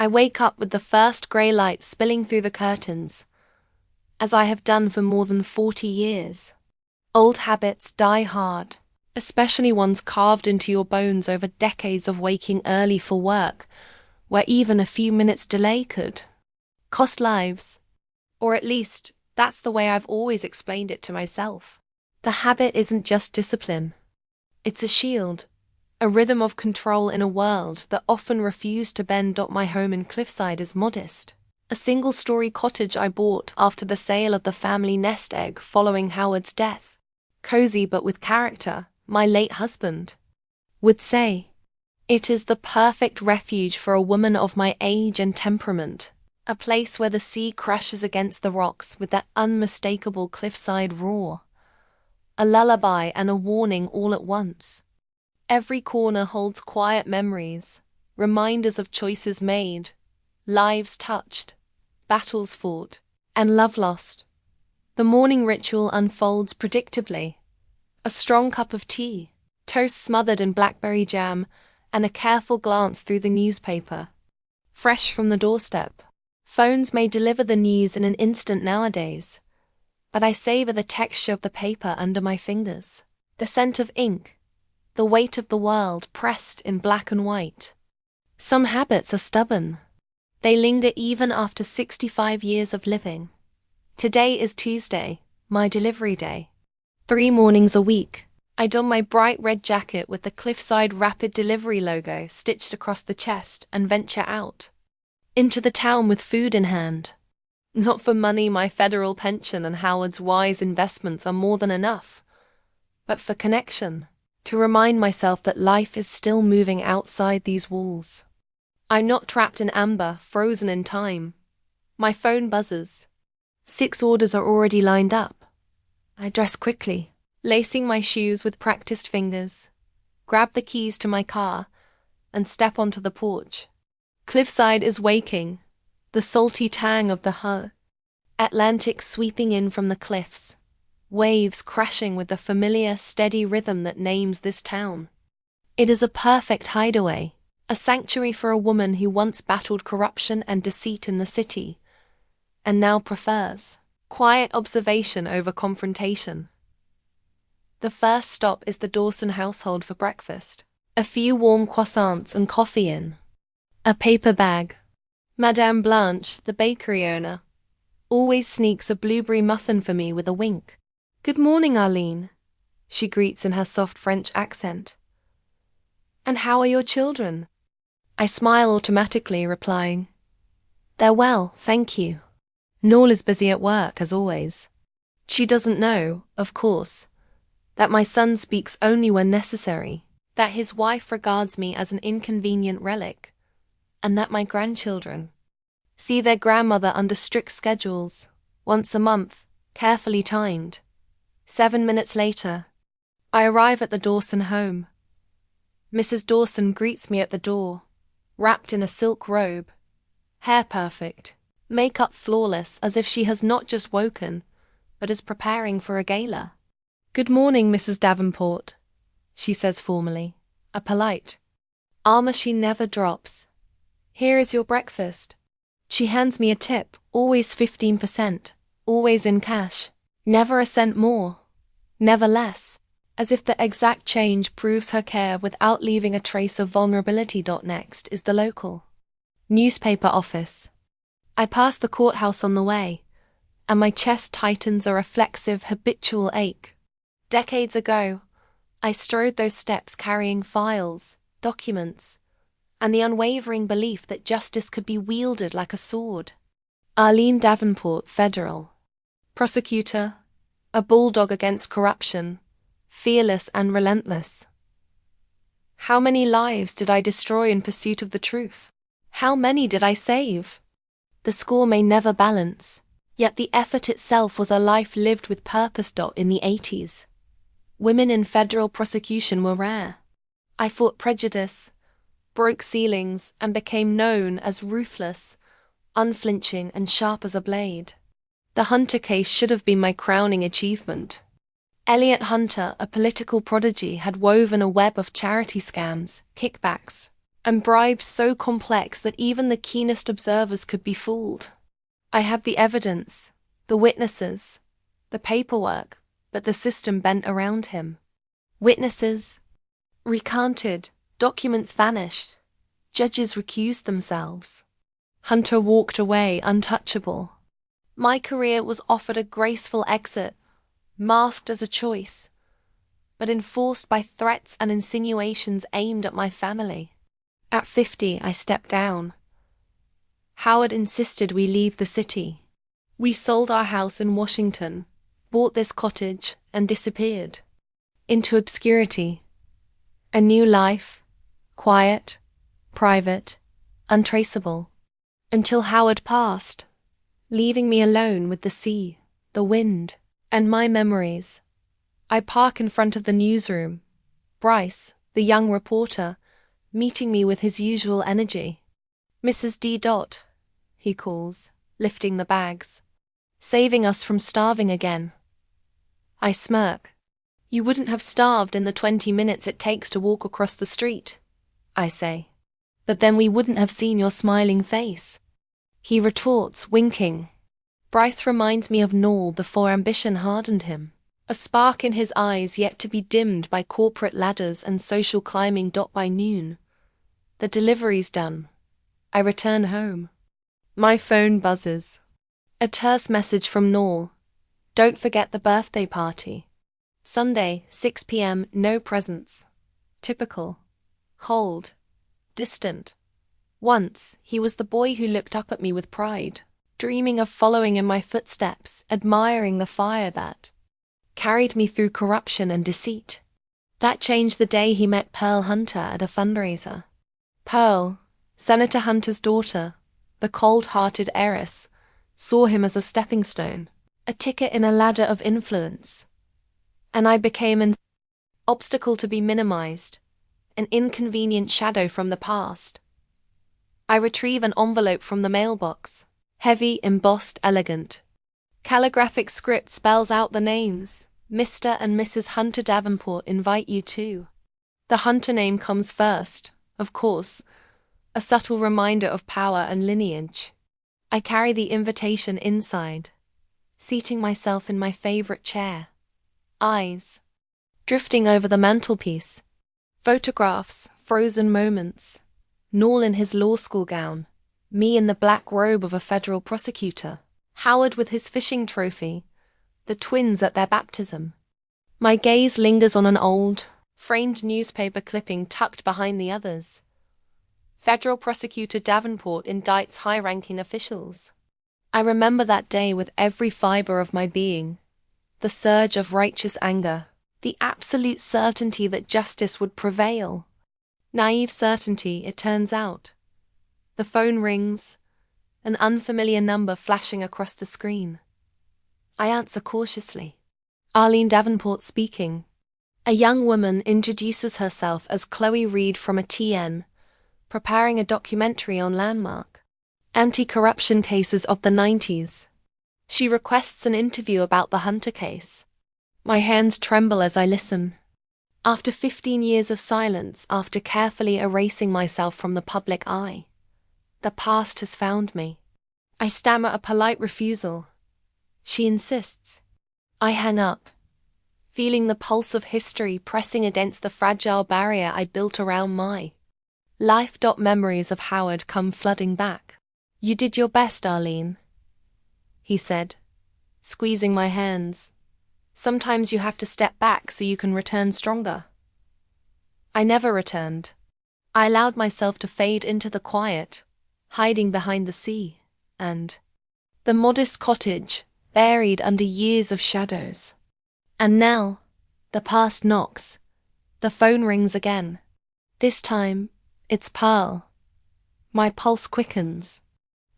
I wake up with the first grey light spilling through the curtains, as I have done for more than 40 years. Old habits die hard, especially ones carved into your bones over decades of waking early for work, where even a few minutes delay could cost lives. Or at least, that's the way I've always explained it to myself. The habit isn't just discipline. It's a shield, a rhythm of control in a world that often refused to bend. My home in Cliffside is modest. A single-story cottage I bought after the sale of the family nest egg following Howard's death. Cozy but with character, my late husband would say. It is the perfect refuge for a woman of my age and temperament. A place where the sea crashes against the rocks with that unmistakable cliffside roar. A lullaby and a warning all at once. Every corner holds quiet memories, reminders of choices made, lives touched, battles fought, and love lost. The morning ritual unfolds predictably. A strong cup of tea, toast smothered in blackberry jam, and a careful glance through the newspaper. Fresh from the doorstep. Phones may deliver the news in an instant nowadays, but I savor the texture of the paper under my fingers, the scent of ink, the weight of the world pressed in black and white. Some habits are stubborn. They linger even after 65 years of living. Today is Tuesday, my delivery day. 3 mornings a week, I don my bright red jacket with the Cliffside Rapid Delivery logo stitched across the chest and venture out into the town with food in hand. Not for money, my federal pension and Howard's wise investments are more than enough, but for connection, to remind myself that life is still moving outside these walls. I'm not trapped in amber, frozen in time. My phone buzzes. 6 orders are already lined up. I dress quickly, lacing my shoes with practiced fingers, grab the keys to my car, and step onto the porch. Cliffside is waking, the salty tang of the Atlantic sweeping in from the cliffs, waves crashing with the familiar, steady rhythm that names this town. It is a perfect hideaway, a sanctuary for a woman who once battled corruption and deceit in the city, and now prefers quiet observation over confrontation. The first stop is the Dawson household for breakfast. A few warm croissants and coffee in a paper bag. Madame Blanche, the bakery owner, always sneaks a blueberry muffin for me with a wink. "Good morning, Arlene," she greets in her soft French accent. "And how are your children?" I smile automatically, replying, "They're well, thank you." Noel is busy at work, as always. She doesn't know, of course, that my son speaks only when necessary, that his wife regards me as an inconvenient relic, and that my grandchildren see their grandmother under strict schedules, once a month, carefully timed. 7 minutes later, I arrive at the Dawson home. Mrs. Dawson greets me at the door, wrapped in a silk robe, hair perfect, makeup flawless, as if she has not just woken, but is preparing for a gala. "Good morning, Mrs. Davenport," she says formally, a polite armor she never drops. "Here is your breakfast." She hands me a tip, always 15%, always in cash, never a cent more, never less, as if the exact change proves her care without leaving a trace of vulnerability. Next is the local newspaper office. I pass the courthouse on the way, and my chest tightens a reflexive, habitual ache. Decades ago, I strode those steps carrying files, documents, and the unwavering belief that justice could be wielded like a sword. Arlene Davenport, federal prosecutor, a bulldog against corruption, fearless and relentless. How many lives did I destroy in pursuit of the truth? How many did I save? The score may never balance, yet the effort itself was a life lived with purpose. In the 80s, women in federal prosecution were rare. I fought prejudice, broke ceilings, and became known as ruthless, unflinching, and sharp as a blade. The Hunter case should have been my crowning achievement. Elliot Hunter, a political prodigy, had woven a web of charity scams, kickbacks, and bribes so complex that even the keenest observers could be fooled. I have the evidence, the witnesses, the paperwork, but the system bent around him. Witnesses recanted, documents vanished, judges recused themselves. Hunter walked away untouchable. My career was offered a graceful exit, masked as a choice, but enforced by threats and insinuations aimed at my family. At 50, I stepped down. Howard insisted we leave the city. We sold our house in Washington, bought this cottage, and disappeared. Into obscurity. A new life, quiet, private, untraceable. Until Howard passed, leaving me alone with the sea, the wind, and my memories. I park in front of the newsroom. Bryce, the young reporter, meeting me with his usual energy. "Mrs. D. Dot," he calls, lifting the bags. "Saving us from starving again." I smirk. "You wouldn't have starved in the 20 minutes it takes to walk across the street," I say. "But then we wouldn't have seen your smiling face." He retorts, winking. Bryce reminds me of Noel before ambition hardened him. A spark in his eyes yet to be dimmed by corporate ladders and social climbing. By noon. The delivery's done. I return home. My phone buzzes. A terse message from Noel. "Don't forget the birthday party. Sunday, 6 p.m, no presents." Typical. Cold. Distant. Once, he was the boy who looked up at me with pride, dreaming of following in my footsteps, admiring the fire that carried me through corruption and deceit. That changed the day he met Pearl Hunter at a fundraiser. Pearl, Senator Hunter's daughter, the cold-hearted heiress, saw him as a stepping stone, a ticket in a ladder of influence. And I became an obstacle to be minimized, an inconvenient shadow from the past. I retrieve an envelope from the mailbox, heavy, embossed, elegant. Calligraphic script spells out the names. "Mr. and Mrs. Hunter Davenport invite you to." The Hunter name comes first, of course, a subtle reminder of power and lineage. I carry the invitation inside, seating myself in my favorite chair. Eyes drifting over the mantelpiece. Photographs, frozen moments. Noel in his law school gown, me in the black robe of a federal prosecutor, Howard with his fishing trophy, the twins at their baptism. My gaze lingers on an old, framed newspaper clipping tucked behind the others. Federal Prosecutor Davenport indicts high-ranking officials. I remember that day with every fiber of my being. The surge of righteous anger, the absolute certainty that justice would prevail. Naive certainty, it turns out. The phone rings, an unfamiliar number flashing across the screen. I answer cautiously. Arlene Davenport speaking. A young woman introduces herself as Chloe Reed from a TN, preparing a documentary on Landmark anti-corruption cases of the 90s. She requests an interview about the Hunter case. My hands tremble as I listen. After 15 years of silence, after carefully erasing myself from the public eye, the past has found me. I stammer a polite refusal. She insists. I hang up, feeling the pulse of history pressing against the fragile barrier I built around my life. Memories of Howard come flooding back. "You did your best, Arlene," he said, squeezing my hands. "Sometimes you have to step back so you can return stronger." I never returned. I allowed myself to fade into the quiet, hiding behind the sea, and the modest cottage, buried under years of shadows. And now, the past knocks. The phone rings again. This time, it's Pearl. My pulse quickens.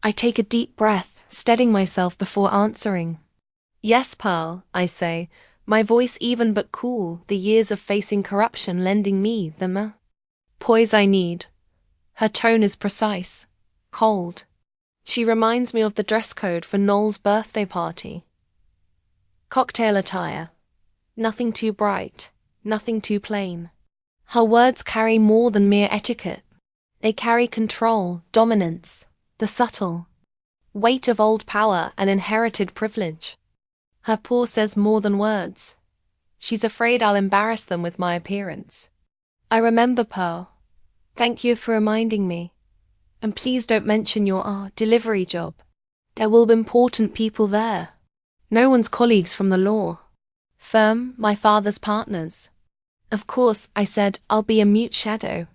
I take a deep breath, steadying myself before answering. "Yes, Pearl," I say, my voice even but cool, the years of facing corruption lending me the poise I need. Her tone is precise, cold. She reminds me of the dress code for Noel's birthday party. Cocktail attire. Nothing too bright, nothing too plain. Her words carry more than mere etiquette. They carry control, dominance, the subtle weight of old power and inherited privilege. Her paw says more than words. She's afraid I'll embarrass them with my appearance. I remember, Pearl. Thank you for reminding me. And please don't mention your delivery job. There will be important people there. No one's colleagues from the law. Firm, my father's partners. Of course, I said, I'll be a mute shadow.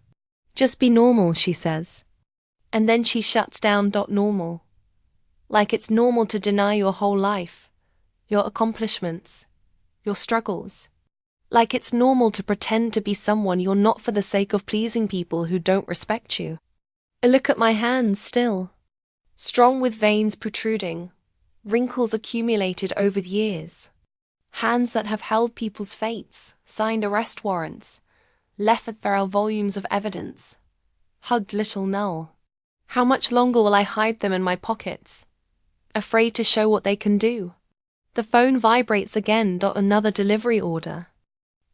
Just be normal, she says. And then she shuts down. Normal. Like it's normal to deny your whole life, your accomplishments, your struggles. Like it's normal to pretend to be someone you're not for the sake of pleasing people who don't respect you. I look at my hands still, strong with veins protruding, wrinkles accumulated over the years. Hands that have held people's fates, signed arrest warrants, left feral volumes of evidence, hugged little Null. How much longer will I hide them in my pockets, afraid to show what they can do? The phone vibrates again. Another delivery order.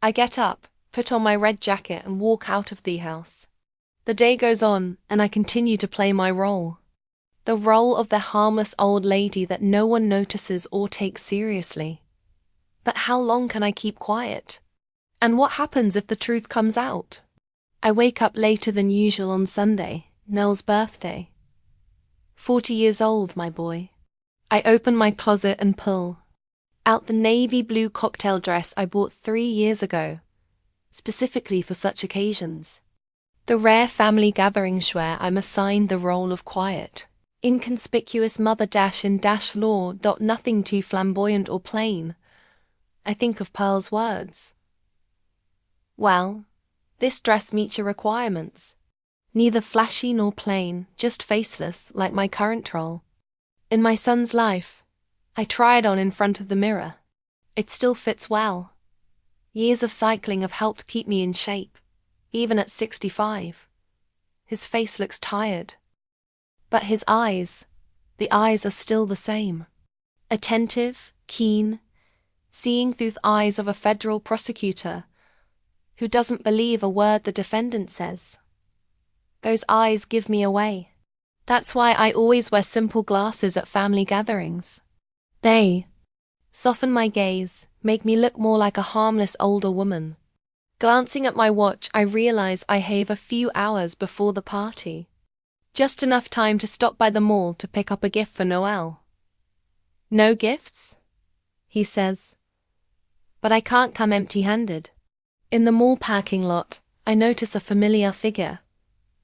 I get up, put on my red jacket and walk out of the house. The day goes on, and I continue to play my role. The role of the harmless old lady that no one notices or takes seriously. But how long can I keep quiet? And what happens if the truth comes out? I wake up later than usual on Sunday, Nell's birthday. 40 years old, my boy. I open my closet and pull out the navy blue cocktail dress I bought 3 years ago, specifically for such occasions. The rare family gatherings where I'm assigned the role of quiet, inconspicuous mother-in-law. Nothing too flamboyant or plain. I think of Pearl's words. Well, this dress meets your requirements. Neither flashy nor plain, just faceless like my current role. In my son's life, I try it on in front of the mirror. It still fits well. Years of cycling have helped keep me in shape, even at 65. His face looks tired. But his eyes, the eyes are still the same. Attentive, keen, seeing through the eyes of a federal prosecutor who doesn't believe a word the defendant says. Those eyes give me away. That's why I always wear simple glasses at family gatherings. They soften my gaze, make me look more like a harmless older woman. Glancing at my watch, I realize I have a few hours before the party. Just enough time to stop by the mall to pick up a gift for Noel. No gifts? He says. But I can't come empty-handed. In the mall parking lot, I notice a familiar figure.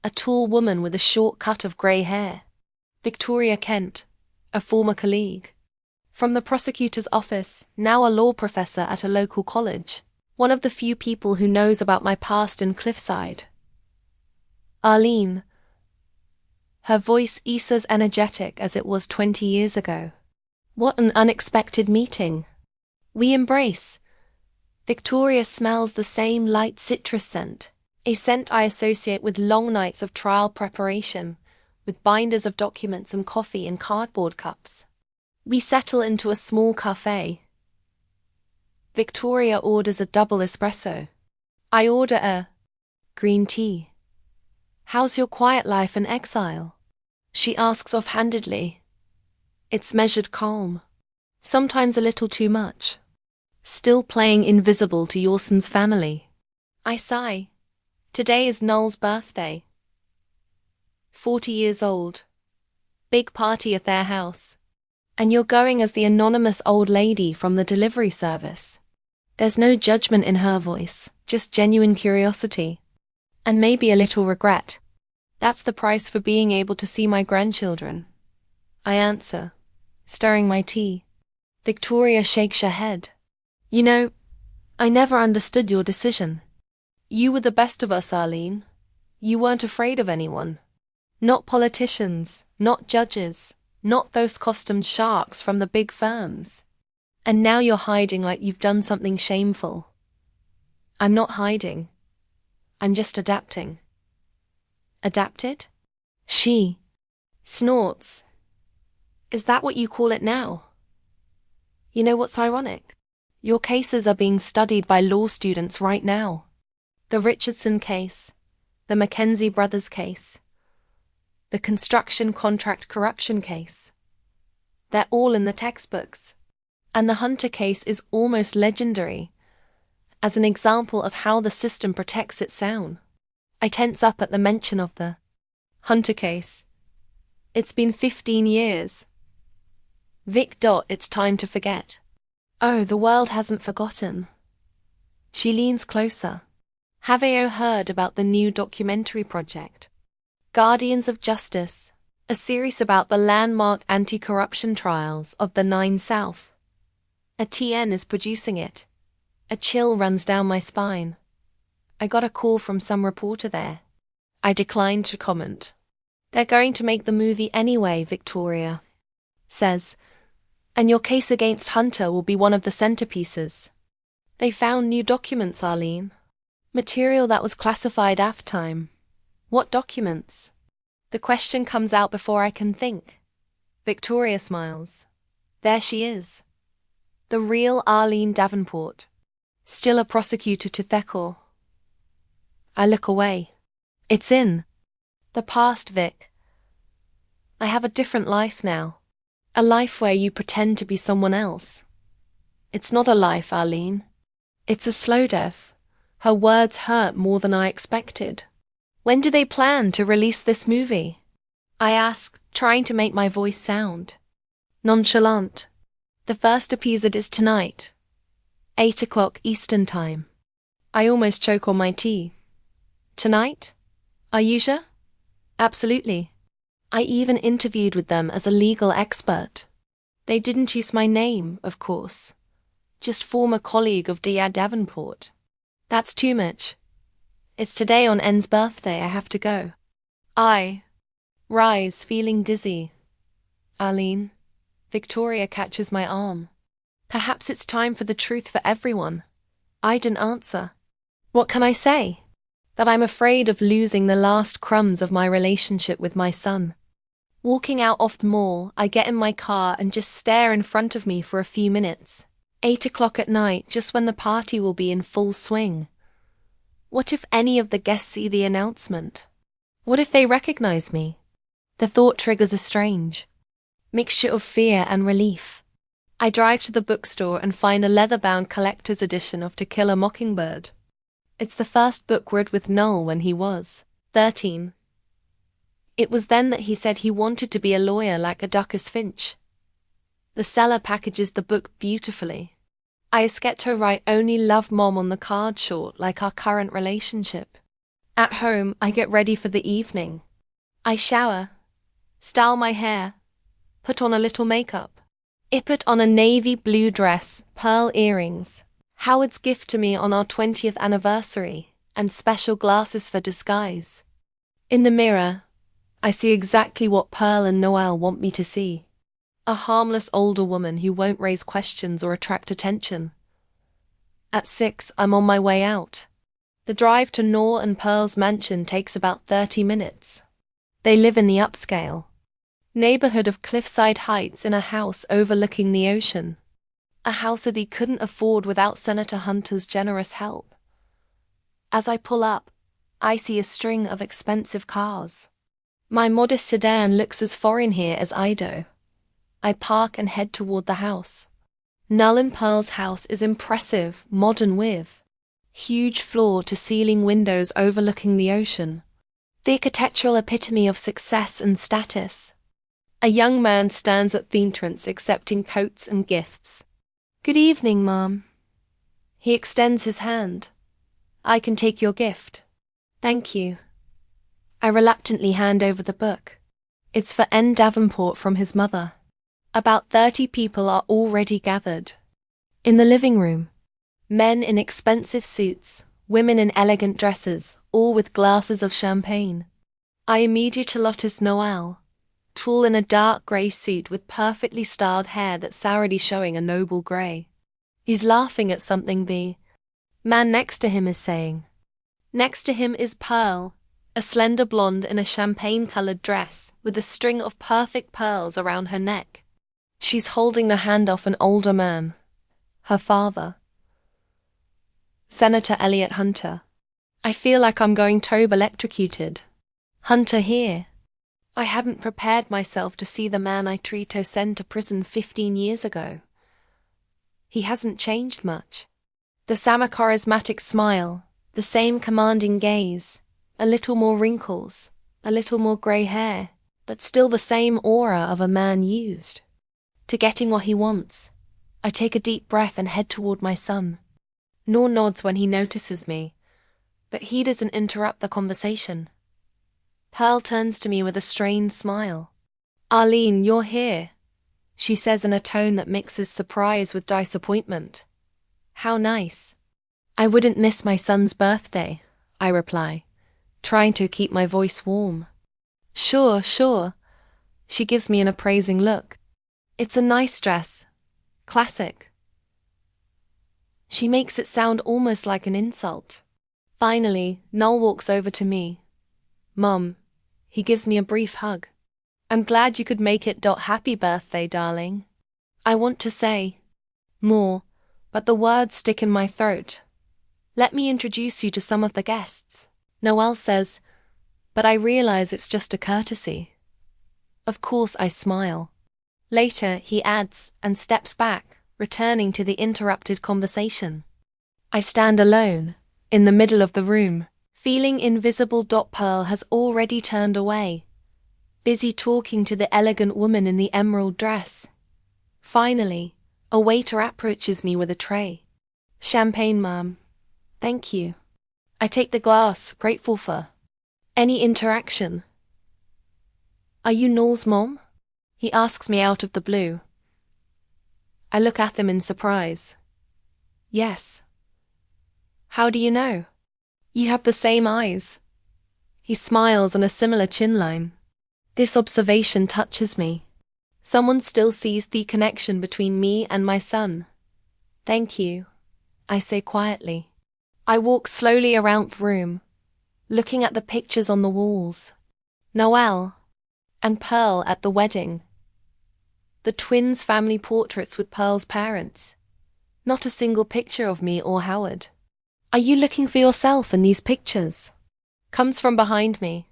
A tall woman with a short cut of grey hair. Victoria Kent, a former colleague. From the prosecutor's office, now a law professor at a local college. One of the few people who knows about my past in Cliffside. Arlene. Her voice is as energetic as it was 20 years ago. What an unexpected meeting. We embrace. Victoria smells the same light citrus scent, a scent I associate with long nights of trial preparation, with binders of documents and coffee in cardboard cups. We settle into a small cafe. Victoria orders a double espresso. I order a green tea. How's your quiet life in exile? She asks offhandedly. It's measured calm. Sometimes a little too much. Still playing invisible to Yorson's family. I sigh. Today is Noel's birthday. 40 years old. Big party at their house. And you're going as the anonymous old lady from the delivery service. There's no judgment in her voice, just genuine curiosity. And maybe a little regret. That's the price for being able to see my grandchildren. I answer, stirring my tea. Victoria shakes her head. You know, I never understood your decision. You were the best of us, Arlene. You weren't afraid of anyone. Not politicians, not judges, not those costumed sharks from the big firms. And now you're hiding like you've done something shameful. I'm not hiding. I'm just adapting. Adapted? She snorts. Is that what you call it now? You know what's ironic? Your cases are being studied by law students right now. The Richardson case, the Mackenzie brothers case, the construction contract corruption case. They're all in the textbooks. And the Hunter case is almost legendary as an example of how the system protects its own. I tense up at the mention of the Hunter case. It's been 15 years. Vic. It's time to forget. Oh, the world hasn't forgotten. She leans closer. Have you heard about the new documentary project? Guardians of Justice, a series about the landmark anti-corruption trials of the 9 South. A TN is producing it. A chill runs down my spine. I got a call from some reporter there. I declined to comment. They're going to make the movie anyway, Victoria says, and your case against Hunter will be one of the centerpieces. They found new documents, Arlene. Material that was classified after time. What documents? The question comes out before I can think. Victoria smiles. There she is. The real Arlene Davenport. Still a prosecutor to Thecor. I look away. It's in the past, Vic. I have a different life now. A life where you pretend to be someone else. It's not a life, Arlene. It's a slow death. Her words hurt more than I expected. When do they plan to release this movie? I ask, trying to make my voice sound nonchalant. The first episode is tonight. 8 o'clock Eastern Time. I almost choke on my tea. Tonight? Are you sure? Absolutely. I even interviewed with them as a legal expert. They didn't use my name, of course. Just former colleague of Dia Davenport. That's too much. It's today on N's birthday. I have to go. I rise, feeling dizzy. Arlene. Victoria catches my arm. Perhaps it's time for the truth for everyone. I didn't answer. What can I say? That I'm afraid of losing the last crumbs of my relationship with my son. Walking out off the mall, I get in my car and just stare in front of me for a few minutes. 8 o'clock at night, just when the party will be in full swing. What if any of the guests see the announcement? What if they recognize me? The thought triggers a strange mixture of fear and relief. I drive to the bookstore and find a leather-bound collector's edition of To Kill a Mockingbird. It's the first book read with Noel when he was 13. It was then that he said he wanted to be a lawyer like Adacus Finch. The seller packages the book beautifully. I Esqueto write only love mom on the card short like our current relationship. At home, I get ready for the evening. I shower, style my hair, put on a little makeup. I put on a navy blue dress, pearl earrings, Howard's gift to me on our 20th anniversary, and special glasses for disguise. In the mirror, I see exactly what Pearl and Noelle want me to see. A harmless older woman who won't raise questions or attract attention. At 6, I'm on my way out. The drive to Noor and Pearl's mansion takes about 30 minutes. They live in the upscale neighborhood of Cliffside Heights in a house overlooking the ocean. A house that he couldn't afford without Senator Hunter's generous help. As I pull up, I see a string of expensive cars. My modest sedan looks as foreign here as Ido. I park and head toward the house. Null and Pearl's house is impressive, modern with huge floor-to-ceiling windows overlooking the ocean. The architectural epitome of success and status. A young man stands at the entrance accepting coats and gifts. Good evening, Mom. He extends his hand. I can take your gift. Thank you. I reluctantly hand over the book. It's for N. Davenport from his mother. About 30 people are already gathered. In the living room, men in expensive suits, women in elegant dresses, all with glasses of champagne. I immediately notice Noel, tall in a dark grey suit with perfectly styled hair that's already showing a noble grey. He's laughing at something the man next to him is saying. Next to him is Pearl, a slender blonde in a champagne-coloured dress with a string of perfect pearls around her neck. She's holding the hand of an older man, her father, Senator Elliot Hunter. I feel like I'm going electrocuted. Hunter here. I haven't prepared myself to see the man I Trito sent to prison 15 years ago. He hasn't changed much. The charismatic smile, the same commanding gaze, a little more wrinkles, a little more grey hair, but still the same aura of a man used to getting what he wants. I take a deep breath and head toward my son. Noor nods when he notices me, but he doesn't interrupt the conversation. Pearl turns to me with a strained smile. Arlene, you're here, she says in a tone that mixes surprise with disappointment. How nice. I wouldn't miss my son's birthday, I reply, trying to keep my voice warm. Sure. She gives me an appraising look. It's a nice dress. Classic. She makes it sound almost like an insult. Finally, Noel walks over to me. Mum, he gives me a brief hug. I'm glad you could make it. Happy birthday, darling. I want to say more, but the words stick in my throat. Let me introduce you to some of the guests, Noel says, but I realize it's just a courtesy. Of course, I smile. Later, he adds and steps back, returning to the interrupted conversation. I stand alone, in the middle of the room, feeling invisible. Pearl has already turned away, busy talking to the elegant woman in the emerald dress. Finally, a waiter approaches me with a tray. Champagne, ma'am. Thank you. I take the glass, grateful for any interaction. Are you Noel's mom? He asks me out of the blue. I look at him in surprise. Yes. How do you know? You have the same eyes. He smiles on a similar chin line. This observation touches me. Someone still sees the connection between me and my son. Thank you, I say quietly. I walk slowly around the room, looking at the pictures on the walls. Noel and Pearl at the wedding. The twins' family portraits with Pearl's parents. Not a single picture of me or Howard. Are you looking for yourself in these pictures? Comes from behind me.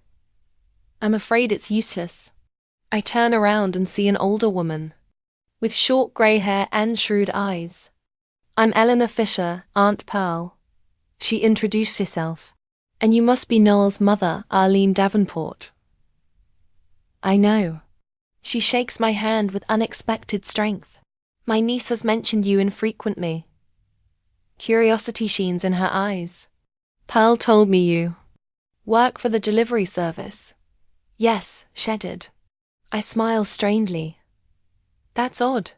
I'm afraid it's useless. I turn around and see an older woman, with short grey hair and shrewd eyes. I'm Eleanor Fisher, Aunt Pearl. She introduced herself. And you must be Noel's mother, Arlene Davenport. I know. She shakes my hand with unexpected strength. My niece has mentioned you infrequently. Curiosity sheens in her eyes. Pearl told me you work for the delivery service. Yes, she did. I smile strangely. That's odd.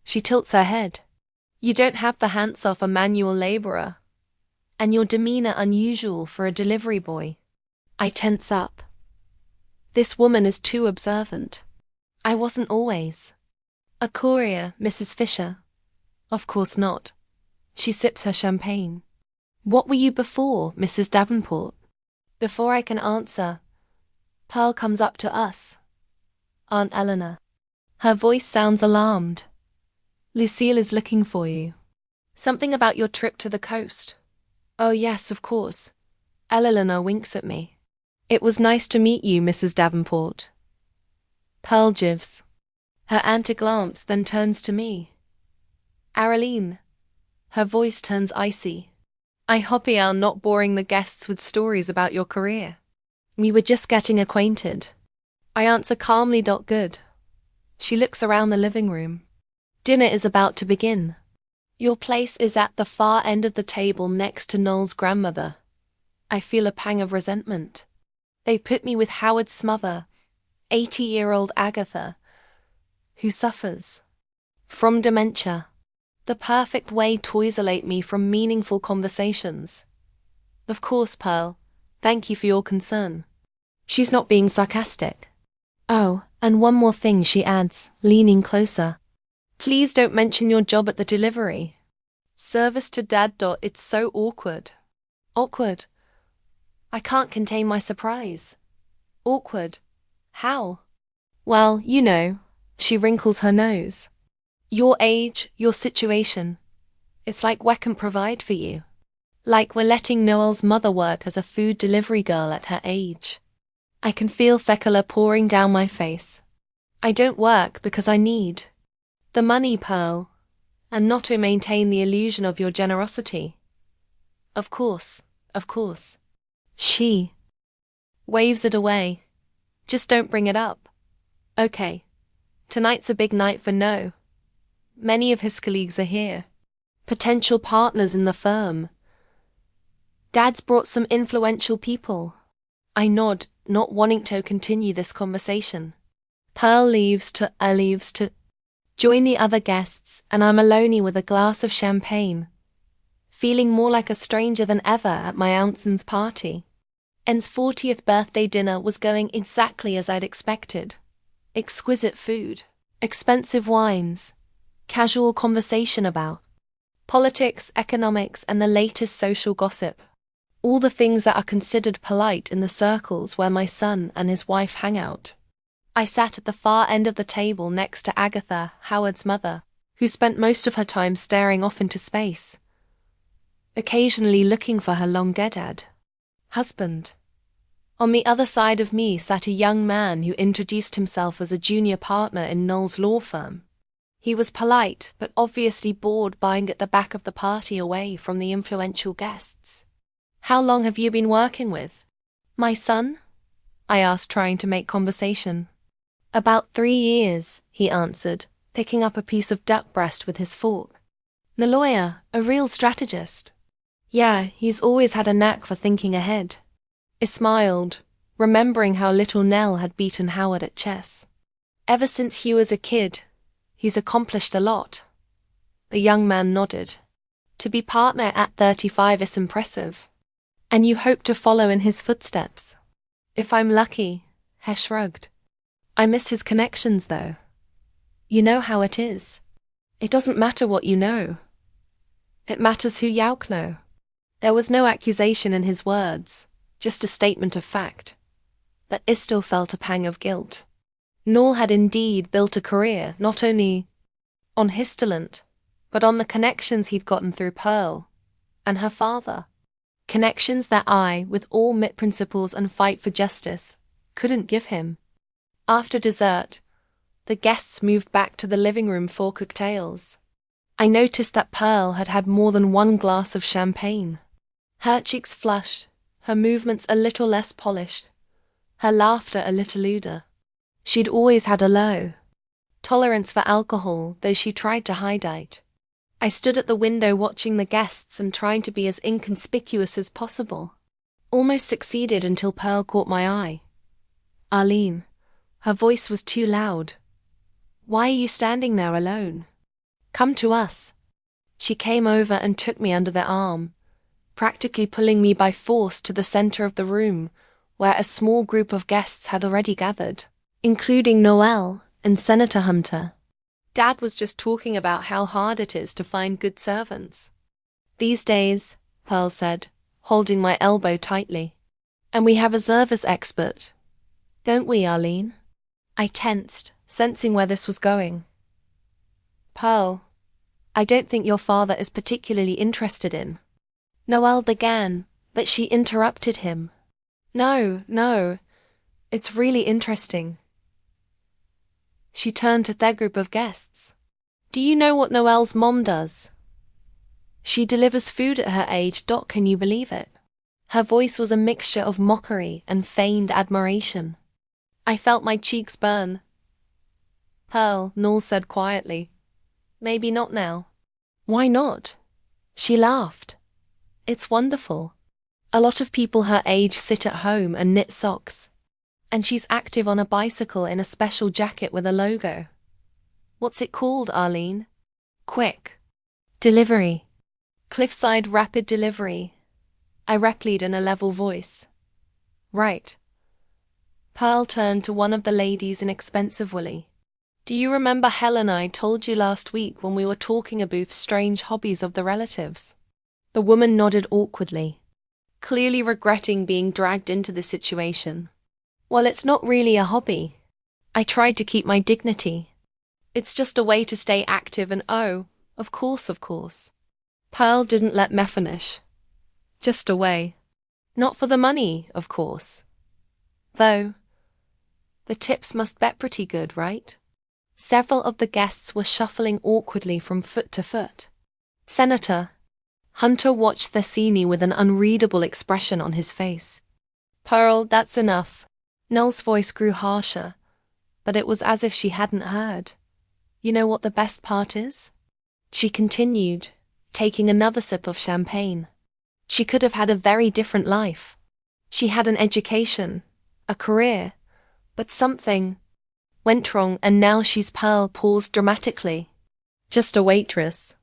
She tilts her head. You don't have the hands of a manual laborer. And your demeanor unusual for a delivery boy. I tense up. This woman is too observant. I wasn't always a courier, Mrs. Fisher. Of course not. She sips her champagne. What were you before, Mrs. Davenport? Before I can answer, Pearl comes up to us. Aunt Eleanor. Her voice sounds alarmed. Lucille is looking for you. Something about your trip to the coast. Oh yes, of course. Eleanor winks at me. It was nice to meet you, Mrs. Davenport. Pearl gives her aunt a glance, then turns to me. Arlene. Her voice turns icy. I hope you're not boring the guests with stories about your career. We were just getting acquainted. I answer calmly. Good. She looks around the living room. Dinner is about to begin. Your place is at the far end of the table next to Noel's grandmother. I feel a pang of resentment. They put me with Howard's smother, 80-year-old Agatha, who suffers from dementia. The perfect way to isolate me from meaningful conversations. Of course, Pearl. Thank you for your concern. She's not being sarcastic. Oh, and one more thing, she adds, leaning closer. Please don't mention your job at the delivery service to Dad. It's so awkward. Awkward? I can't contain my surprise. Awkward? How? Well, you know, she wrinkles her nose. Your age, your situation. It's like we can provide for you. Like we're letting Noel's mother work as a food delivery girl at her age. I can feel fecula pouring down my face. I don't work because I need the money, Pearl, and not to maintain the illusion of your generosity. Of course, of course. She waves it away. Just don't bring it up. Okay. Tonight's a big night for No. Many of his colleagues are here. Potential partners in the firm. Dad's brought some influential people. I nod, not wanting to continue this conversation. Pearl leaves to join the other guests, and I'm alone with a glass of champagne, feeling more like a stranger than ever at my Ounson's party. En's 40th birthday dinner was going exactly as I'd expected. Exquisite food, expensive wines, casual conversation about politics, economics, and the latest social gossip. All the things that are considered polite in the circles where my son and his wife hang out. I sat at the far end of the table next to Agatha, Howard's mother, who spent most of her time staring off into space, occasionally looking for her long-dead husband. On the other side of me sat a young man who introduced himself as a junior partner in Noel's law firm. He was polite, but obviously bored buying at the back of the party away from the influential guests. How long have you been working with my son? I asked, trying to make conversation. About 3 years, he answered, picking up a piece of duck breast with his fork. The lawyer, a real strategist. Yeah, he's always had a knack for thinking ahead. I smiled, remembering how little Nell had beaten Howard at chess. Ever since he was a kid, he's accomplished a lot. The young man nodded. To be partner at 35 is impressive. And you hope to follow in his footsteps? If I'm lucky, He shrugged. I miss his connections, though. You know how it is. It doesn't matter what you know. It matters who you know. There was no accusation in his words, just a statement of fact. But I still felt a pang of guilt. Noel had indeed built a career not only on his talent, but on the connections he'd gotten through Pearl and her father. Connections that I, with all MIT principles and fight for justice, couldn't give him. After dessert, the guests moved back to the living room for cocktails. I noticed that Pearl had had more than one glass of champagne. Her cheeks flushed, her movements a little less polished, her laughter a little lewder. She'd always had a low tolerance for alcohol, though she tried to hide it. I stood at the window watching the guests and trying to be as inconspicuous as possible. Almost succeeded until Pearl caught my eye. Arlene. Her voice was too loud. Why are you standing there alone? Come to us. She came over and took me under the arm, practically pulling me by force to the center of the room, where a small group of guests had already gathered, including Noel and Senator Hunter. Dad was just talking about how hard it is to find good servants these days, Pearl said, holding my elbow tightly. And we have a service expert, don't we, Arlene? I tensed, sensing where this was going. Pearl, I don't think your father is particularly interested in. Noel began, but she interrupted him. No, it's really interesting. She turned to their group of guests. Do you know what Noel's mom does? She delivers food at her age, can you believe it? Her voice was a mixture of mockery and feigned admiration. I felt my cheeks burn. Pearl, Noel said quietly. Maybe not now. Why not? She laughed. It's wonderful. A lot of people her age sit at home and knit socks. And she's active on a bicycle in a special jacket with a logo. What's it called, Arlene? Quick. Delivery. Cliffside Rapid Delivery. I replied in a level voice. Right. Pearl turned to one of the ladies in expensive woolly. Do you remember Helen I told you last week when we were talking about strange hobbies of the relatives? The woman nodded awkwardly, clearly regretting being dragged into the situation. Well, it's not really a hobby. I tried to keep my dignity. It's just a way to stay active and of course. Pearl didn't let me finish. just away. Not for the money, of course. Though, the tips must bet pretty good, right? Several of the guests were shuffling awkwardly from foot to foot. Senator Hunter watched Thessini with an unreadable expression on his face. Pearl, that's enough. Nell's voice grew harsher, but it was as if she hadn't heard. You know what the best part is? She continued, taking another sip of champagne. She could have had a very different life. She had an education, a career, but something went wrong and now she's Pearl paused dramatically. Just a waitress.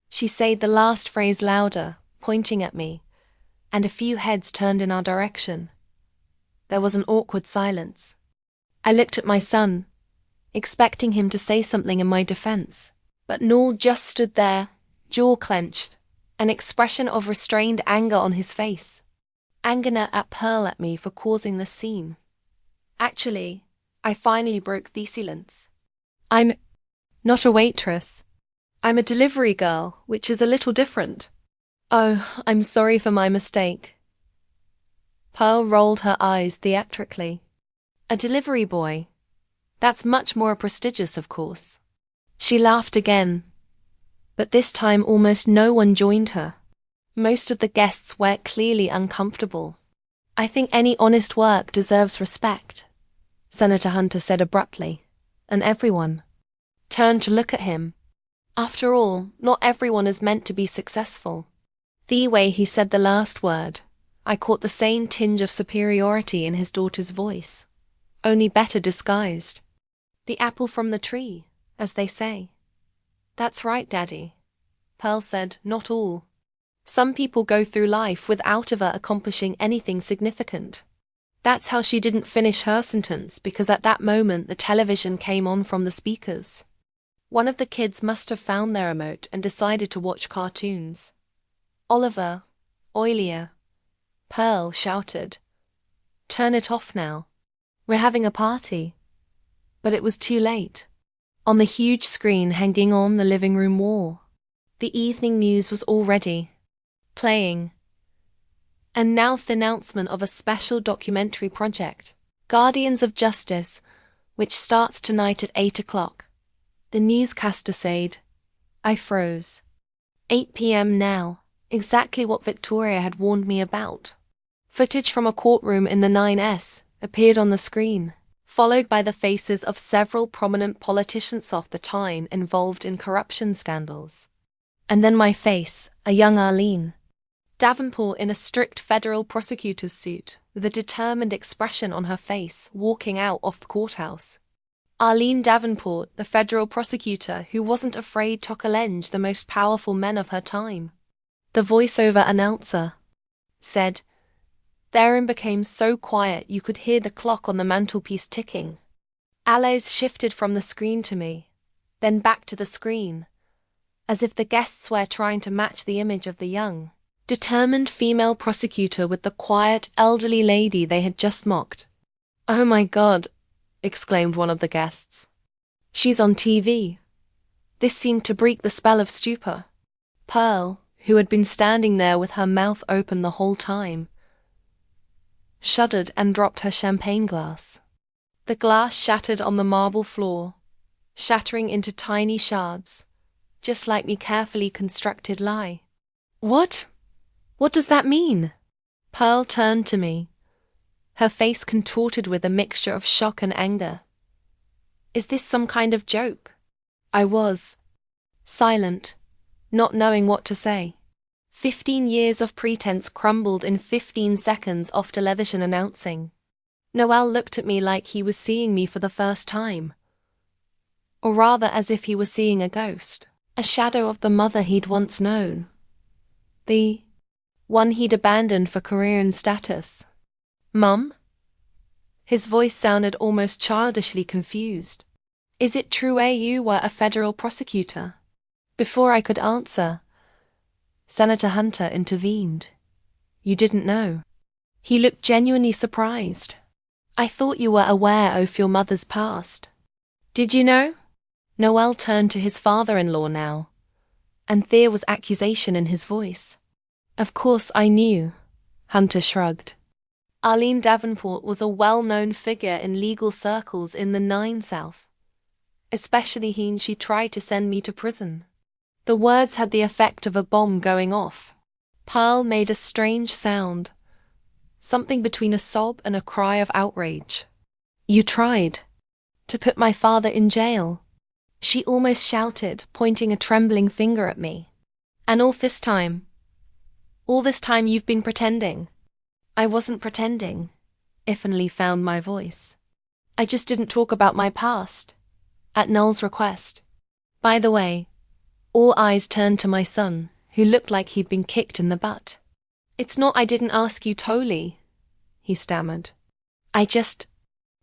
She said the last phrase louder, pointing at me, and a few heads turned in our direction. There was an awkward silence. I looked at my son, expecting him to say something in my defense, but Noel just stood there, jaw clenched, an expression of restrained anger on his face. Anger at Pearl at me for causing the scene. Actually, I finally broke the silence. I'm not a waitress. I'm a delivery girl, which is a little different. Oh, I'm sorry for my mistake. Pearl rolled her eyes theatrically. A delivery boy. That's much more prestigious, of course. She laughed again, but this time almost no one joined her. Most of the guests were clearly uncomfortable. I think any honest work deserves respect, Senator Hunter said abruptly, and everyone turned to look at him. After all, not everyone is meant to be successful. The way he said the last word, I caught the same tinge of superiority in his daughter's voice, only better disguised. The apple from the tree, as they say. That's right, Daddy, Pearl said, not all. Some people go through life without ever accomplishing anything significant. That's how she didn't finish her sentence because at that moment the television came on from the speakers. One of the kids must have found their remote and decided to watch cartoons. Oliver, oilier, Pearl shouted, "Turn it off now. We're having a party." But it was too late. On the huge screen hanging on the living room wall, the evening news was already playing. And now the announcement of a special documentary project, Guardians of Justice, which starts tonight at 8 o'clock. The newscaster said. I froze. 8 p.m. now, exactly what Victoria had warned me about. Footage from a courtroom in the 9S appeared on the screen, followed by the faces of several prominent politicians of the time involved in corruption scandals. And then my face, a young Arlene Davenport in a strict federal prosecutor's suit, with a determined expression on her face, walking out of the courthouse. Arlene Davenport, the federal prosecutor who wasn't afraid to challenge the most powerful men of her time. The voiceover announcer said, Theron became so quiet you could hear the clock on the mantelpiece ticking. Eyes shifted from the screen to me, then back to the screen, as if the guests were trying to match the image of the young, determined female prosecutor with the quiet, elderly lady they had just mocked. "Oh my God," exclaimed one of the guests. "She's on TV." This seemed to break the spell of stupor. Pearl, who had been standing there with her mouth open the whole time, shuddered and dropped her champagne glass. The glass shattered on the marble floor, shattering into tiny shards, just like my carefully constructed lie. What? What does that mean? Pearl turned to me, her face contorted with a mixture of shock and anger. Is this some kind of joke? I was silent, not knowing what to say. 15 years of pretense crumbled in 15 seconds off television announcing. Noel looked at me like he was seeing me for the first time. Or rather as if he was seeing a ghost, a shadow of the mother he'd once known. The one he'd abandoned for career and status. Mum? His voice sounded almost childishly confused. Is it true you were a federal prosecutor? Before I could answer, Senator Hunter intervened. You didn't know. He looked genuinely surprised. I thought you were aware of your mother's past. Did you know? Noel turned to his father-in-law now, and there was accusation in his voice. Of course I knew, Hunter shrugged. Arlene Davenport was a well-known figure in legal circles in the 9 South. Especially when she tried to send me to prison. The words had the effect of a bomb going off. Pearl made a strange sound, something between a sob and a cry of outrage. You tried to put my father in jail, she almost shouted, pointing a trembling finger at me. And all this time you've been pretending. I wasn't pretending, Iffinley found my voice. I just didn't talk about my past, at Noel's request. By the way, all eyes turned to my son, who looked like he'd been kicked in the butt. It's not I didn't ask you, Tolly, he stammered. I just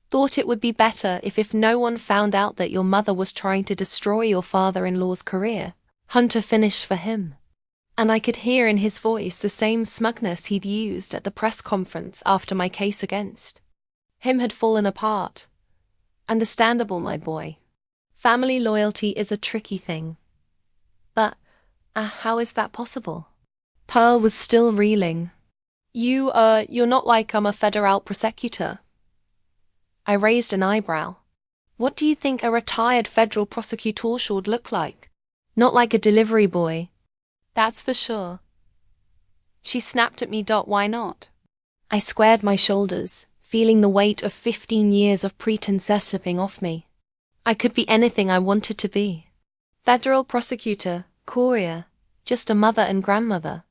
thought it would be better if no one found out that your mother was trying to destroy your father-in-law's career. Hunter finished for him. And I could hear in his voice the same smugness he'd used at the press conference after my case against him had fallen apart. Understandable, my boy. Family loyalty is a tricky thing. But, how is that possible? Pearl was still reeling. You're not like I'm a federal prosecutor. I raised an eyebrow. What do you think a retired federal prosecutor should look like? Not like a delivery boy. That's for sure. She snapped at me. Why not? I squared my shoulders, feeling the weight of 15 years of pretense slipping off me. I could be anything I wanted to be. Federal prosecutor, courier, just a mother and grandmother.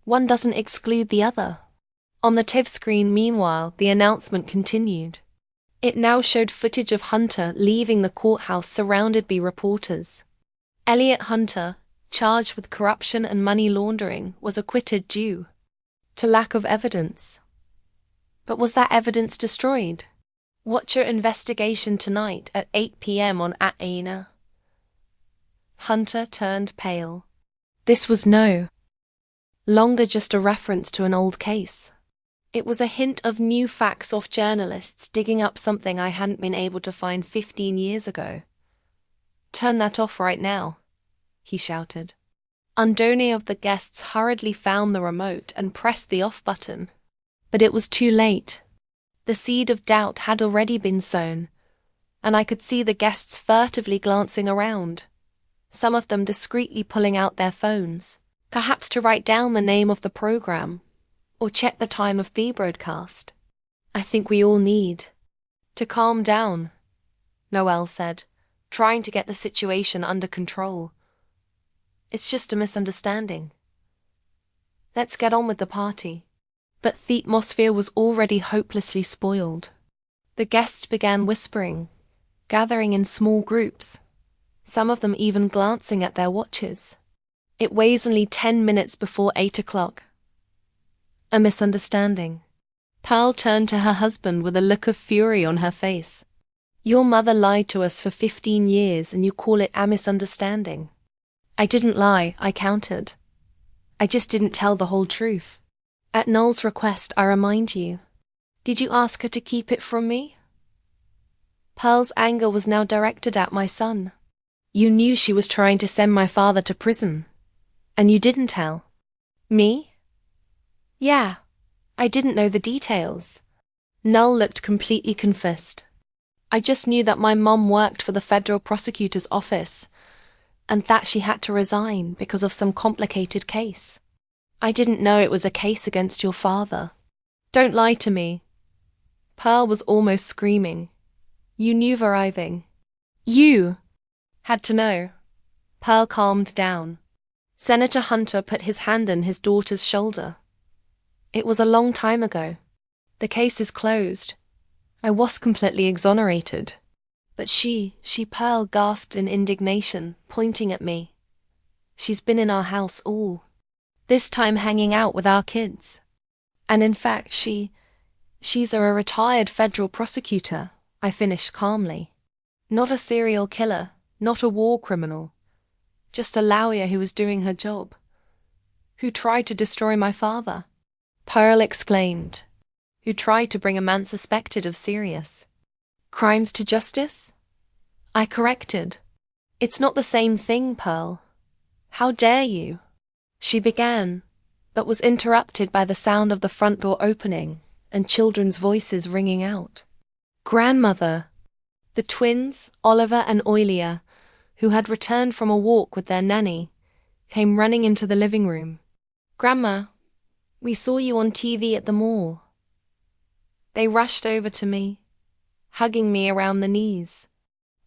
One doesn't exclude the other. On the TV screen, meanwhile, the announcement continued. It now showed footage of Hunter leaving the courthouse surrounded by reporters. Elliot Hunter, charged with corruption and money laundering, was acquitted due to lack of evidence. But was that evidence destroyed? Watch your investigation tonight at 8 p.m. on AINA. Hunter turned pale. This was no longer just a reference to an old case. It was a hint of new facts off journalists digging up something I hadn't been able to find 15 years ago. Turn that off right now, he shouted. Andoni of the guests hurriedly found the remote and pressed the off button. But it was too late. The seed of doubt had already been sown, and I could see the guests furtively glancing around, some of them discreetly pulling out their phones, perhaps to write down the name of the program, or check the time of the broadcast. I think we all need to calm down, Noelle said, trying to get the situation under control. It's just a misunderstanding. Let's get on with the party. But the atmosphere was already hopelessly spoiled. The guests began whispering, gathering in small groups, some of them even glancing at their watches. It was only 10 minutes before 8 o'clock. A misunderstanding. Pearl turned to her husband with a look of fury on her face. Your mother lied to us for 15 years and you call it a misunderstanding. I didn't lie, I countered. I just didn't tell the whole truth. At Noel's request, I remind you. Did you ask her to keep it from me? Pearl's anger was now directed at my son. You knew she was trying to send my father to prison. And you didn't tell. Me? Yeah. I didn't know the details. Noel looked completely confused. I just knew that my mom worked for the federal prosecutor's office, and that she had to resign because of some complicated case. I didn't know it was a case against your father. Don't lie to me. Pearl was almost screaming. You knew arriving. You had to know. Pearl calmed down. Senator Hunter put his hand on his daughter's shoulder. It was a long time ago. The case is closed. I was completely exonerated. But Pearl gasped in indignation, pointing at me. She's been in our house all this time hanging out with our kids. And in fact, she's a retired federal prosecutor, I finished calmly. Not a serial killer, not a war criminal. Just a lawyer who was doing her job. Who tried to destroy my father. Pearl exclaimed. Who tried to bring a man suspected of serious crimes to justice? I corrected. It's not the same thing, Pearl. How dare you? She began, but was interrupted by the sound of the front door opening and children's voices ringing out. Grandmother! The twins, Oliver and Oilia, who had returned from a walk with their nanny, came running into the living room. Grandma, we saw you on TV at the mall. They rushed over to me, hugging me around the knees.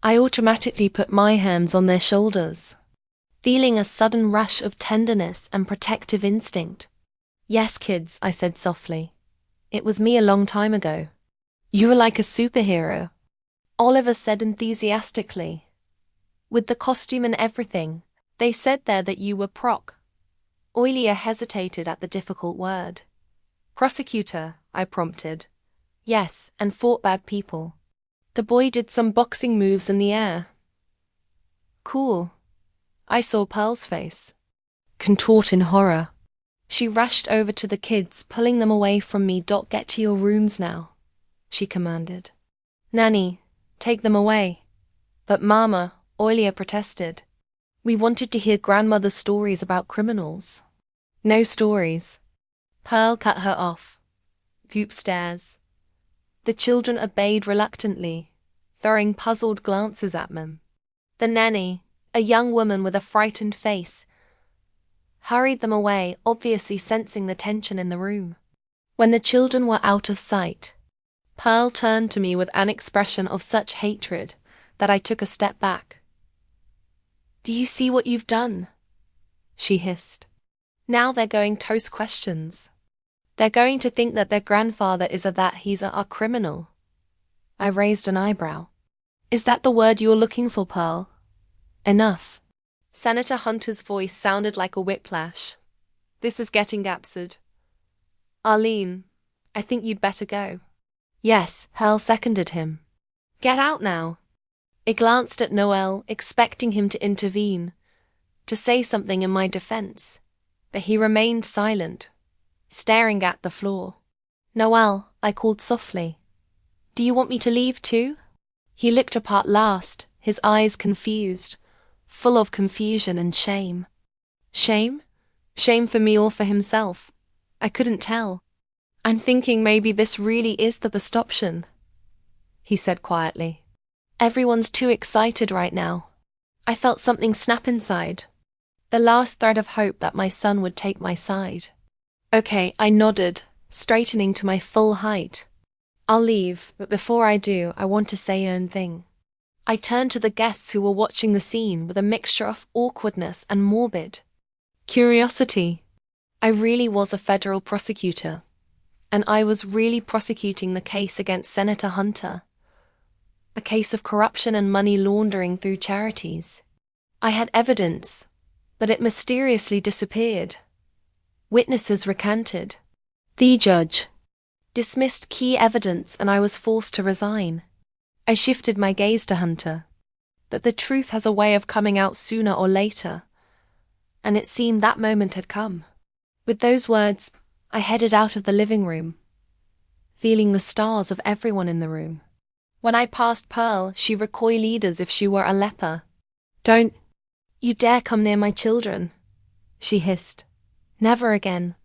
I automatically put my hands on their shoulders, feeling a sudden rush of tenderness and protective instinct. Yes, kids, I said softly. It was me a long time ago. You were like a superhero, Oliver said enthusiastically. With the costume and everything, they said there that you were proc. Oilia hesitated at the difficult word. Prosecutor, I prompted. Yes, and fought bad people. The boy did some boxing moves in the air. Cool. I saw Pearl's face contort in horror. She rushed over to the kids, pulling them away from me. Get to your rooms now, she commanded. Nanny, take them away. But Mama, Oilia protested. We wanted to hear grandmother's stories about criminals. No stories. Pearl cut her off. Goop stares. The children obeyed reluctantly, throwing puzzled glances at them. The nanny, a young woman with a frightened face, hurried them away, obviously sensing the tension in the room. When the children were out of sight, Pearl turned to me with an expression of such hatred that I took a step back. Do you see what you've done? She hissed. Now they're going to toast questions. They're going to think that their grandfather is he's a criminal. I raised an eyebrow. Is that the word you're looking for, Pearl? Enough. Senator Hunter's voice sounded like a whiplash. This is getting absurd. Arlene, I think you'd better go. Yes, Pearl seconded him. Get out now. I glanced at Noel, expecting him to intervene, to say something in my defense, but he remained silent, staring at the floor. Noel, I called softly. Do you want me to leave too? He looked up at last, his eyes confused, full of confusion and shame. Shame? Shame for me or for himself? I couldn't tell. I'm thinking maybe this really is the best option, he said quietly. Everyone's too excited right now. I felt something snap inside. The last thread of hope that my son would take my side. Okay, I nodded, straightening to my full height. I'll leave, but before I do, I want to say one thing. I turned to the guests who were watching the scene with a mixture of awkwardness and morbid curiosity. I really was a federal prosecutor, and I was really prosecuting the case against Senator Hunter. A case of corruption and money laundering through charities. I had evidence, but it mysteriously disappeared. Witnesses recanted. The judge dismissed key evidence and I was forced to resign. I shifted my gaze to Hunter. But the truth has a way of coming out sooner or later, and it seemed that moment had come. With those words, I headed out of the living room, feeling the stars of everyone in the room. When I passed Pearl, she recoiled as if she were a leper. Don't you dare come near my children, she hissed. Never again.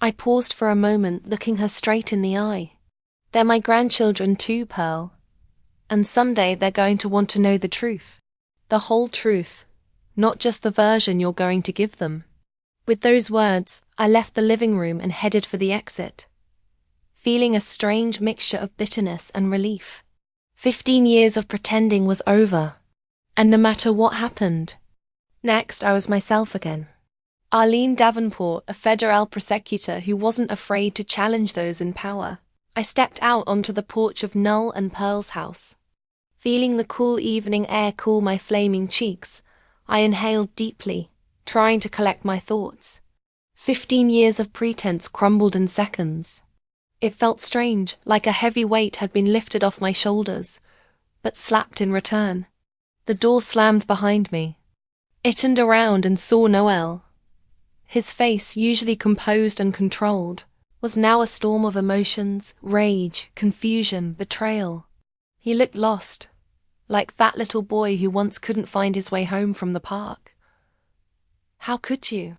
I paused for a moment, looking her straight in the eye. They're my grandchildren too, Pearl. And someday they're going to want to know the truth. The whole truth, not just the version you're going to give them. With those words, I left the living room and headed for the exit, feeling a strange mixture of bitterness and relief. 15 years of pretending was over, and no matter what happened, next I was myself again. Arlene Davenport, a federal prosecutor who wasn't afraid to challenge those in power. I stepped out onto the porch of Null and Pearl's house. Feeling the cool evening air cool my flaming cheeks, I inhaled deeply, trying to collect my thoughts. 15 years of pretense crumbled in seconds. It felt strange, like a heavy weight had been lifted off my shoulders, but slapped in return. The door slammed behind me. I turned around and saw Noel. His face, usually composed and controlled, was now a storm of emotions, rage, confusion, betrayal. He looked lost, like that little boy who once couldn't find his way home from the park. How could you?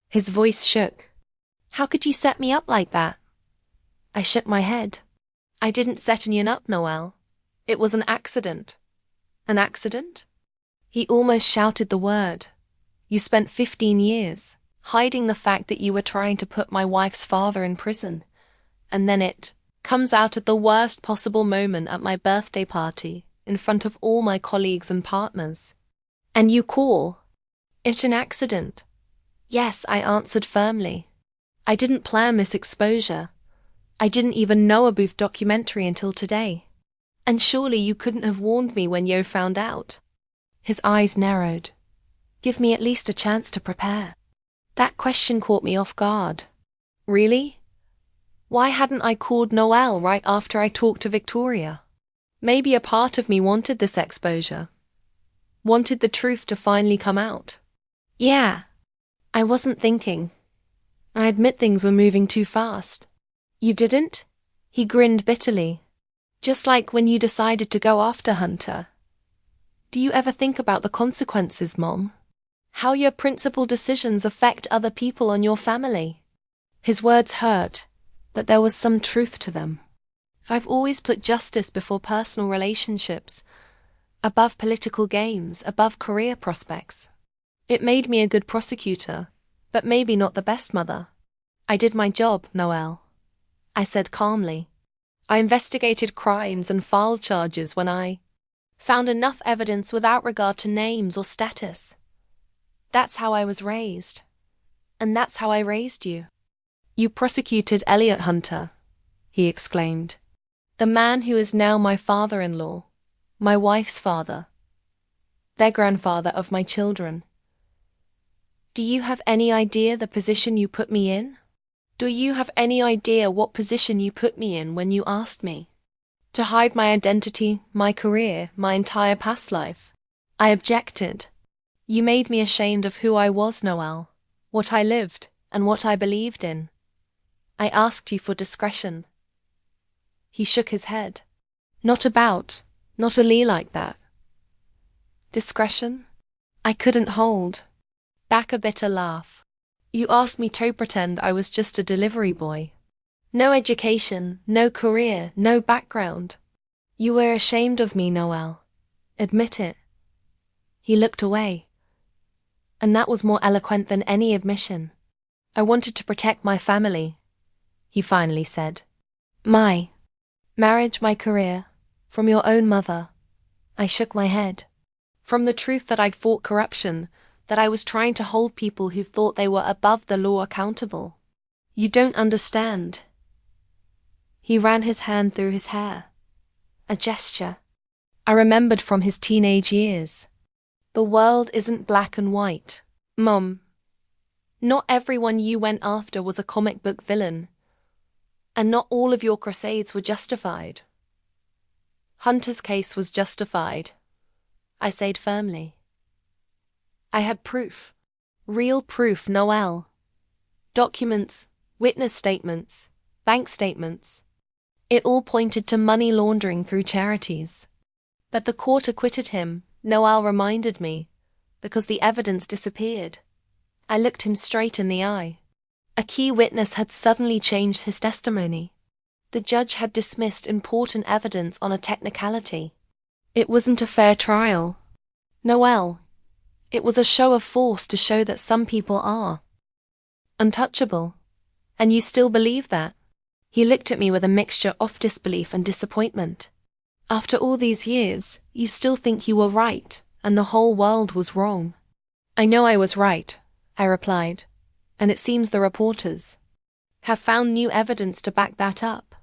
His voice shook. How could you set me up like that? I shook my head. I didn't set anyone up, Noel. It was an accident. An accident? He almost shouted the word. You spent 15 years hiding the fact that you were trying to put my wife's father in prison. And then it comes out at the worst possible moment at my birthday party, in front of all my colleagues and partners. And you call it an accident? Yes, I answered firmly. I didn't plan this exposure. I didn't even know a Booth documentary until today. And surely you couldn't have warned me when Yo found out. His eyes narrowed. Give me at least a chance to prepare. That question caught me off guard. Really? Why hadn't I called Noel right after I talked to Victoria? Maybe a part of me wanted this exposure. Wanted the truth to finally come out. Yeah. I wasn't thinking. I admit things were moving too fast. You didn't? He grinned bitterly. Just like when you decided to go after Hunter. Do you ever think about the consequences, Mom? How your principled decisions affect other people and your family? His words hurt, but there was some truth to them. I've always put justice before personal relationships, above political games, above career prospects. It made me a good prosecutor, but maybe not the best mother. I did my job, Noel. I said calmly. I investigated crimes and filed charges when I found enough evidence without regard to names or status. That's how I was raised. And that's how I raised you. You prosecuted Elliot Hunter, he exclaimed. The man who is now my father-in-law, my wife's father, their grandfather of my children. Do you have any idea the position you put me in? Do you have any idea what position you put me in when you asked me? To hide my identity, my career, my entire past life? I objected. You made me ashamed of who I was, Noel, what I lived, and what I believed in. I asked you for discretion. He shook his head. Not a Lee like that. Discretion? I couldn't hold back a bitter laugh. You asked me to pretend I was just a delivery boy. No education, no career, no background. You were ashamed of me, Noel. Admit it. He looked away. And that was more eloquent than any admission. I wanted to protect my family, he finally said. My marriage, my career, from your own mother. I shook my head. From the truth that I'd fought corruption, that I was trying to hold people who thought they were above the law accountable. You don't understand. He ran his hand through his hair. A gesture I remembered from his teenage years. The world isn't black and white, Mom. Not everyone you went after was a comic book villain. And not all of your crusades were justified. Hunter's case was justified, I said firmly. I had proof. Real proof, Noel. Documents, witness statements, bank statements. It all pointed to money laundering through charities. But the court acquitted him, Noel reminded me, because the evidence disappeared. I looked him straight in the eye. A key witness had suddenly changed his testimony. The judge had dismissed important evidence on a technicality. It wasn't a fair trial. Noel, it was a show of force to show that some people are untouchable. And you still believe that? He looked at me with a mixture of disbelief and disappointment. After all these years, you still think you were right, and the whole world was wrong. I know I was right, I replied, and it seems the reporters have found new evidence to back that up.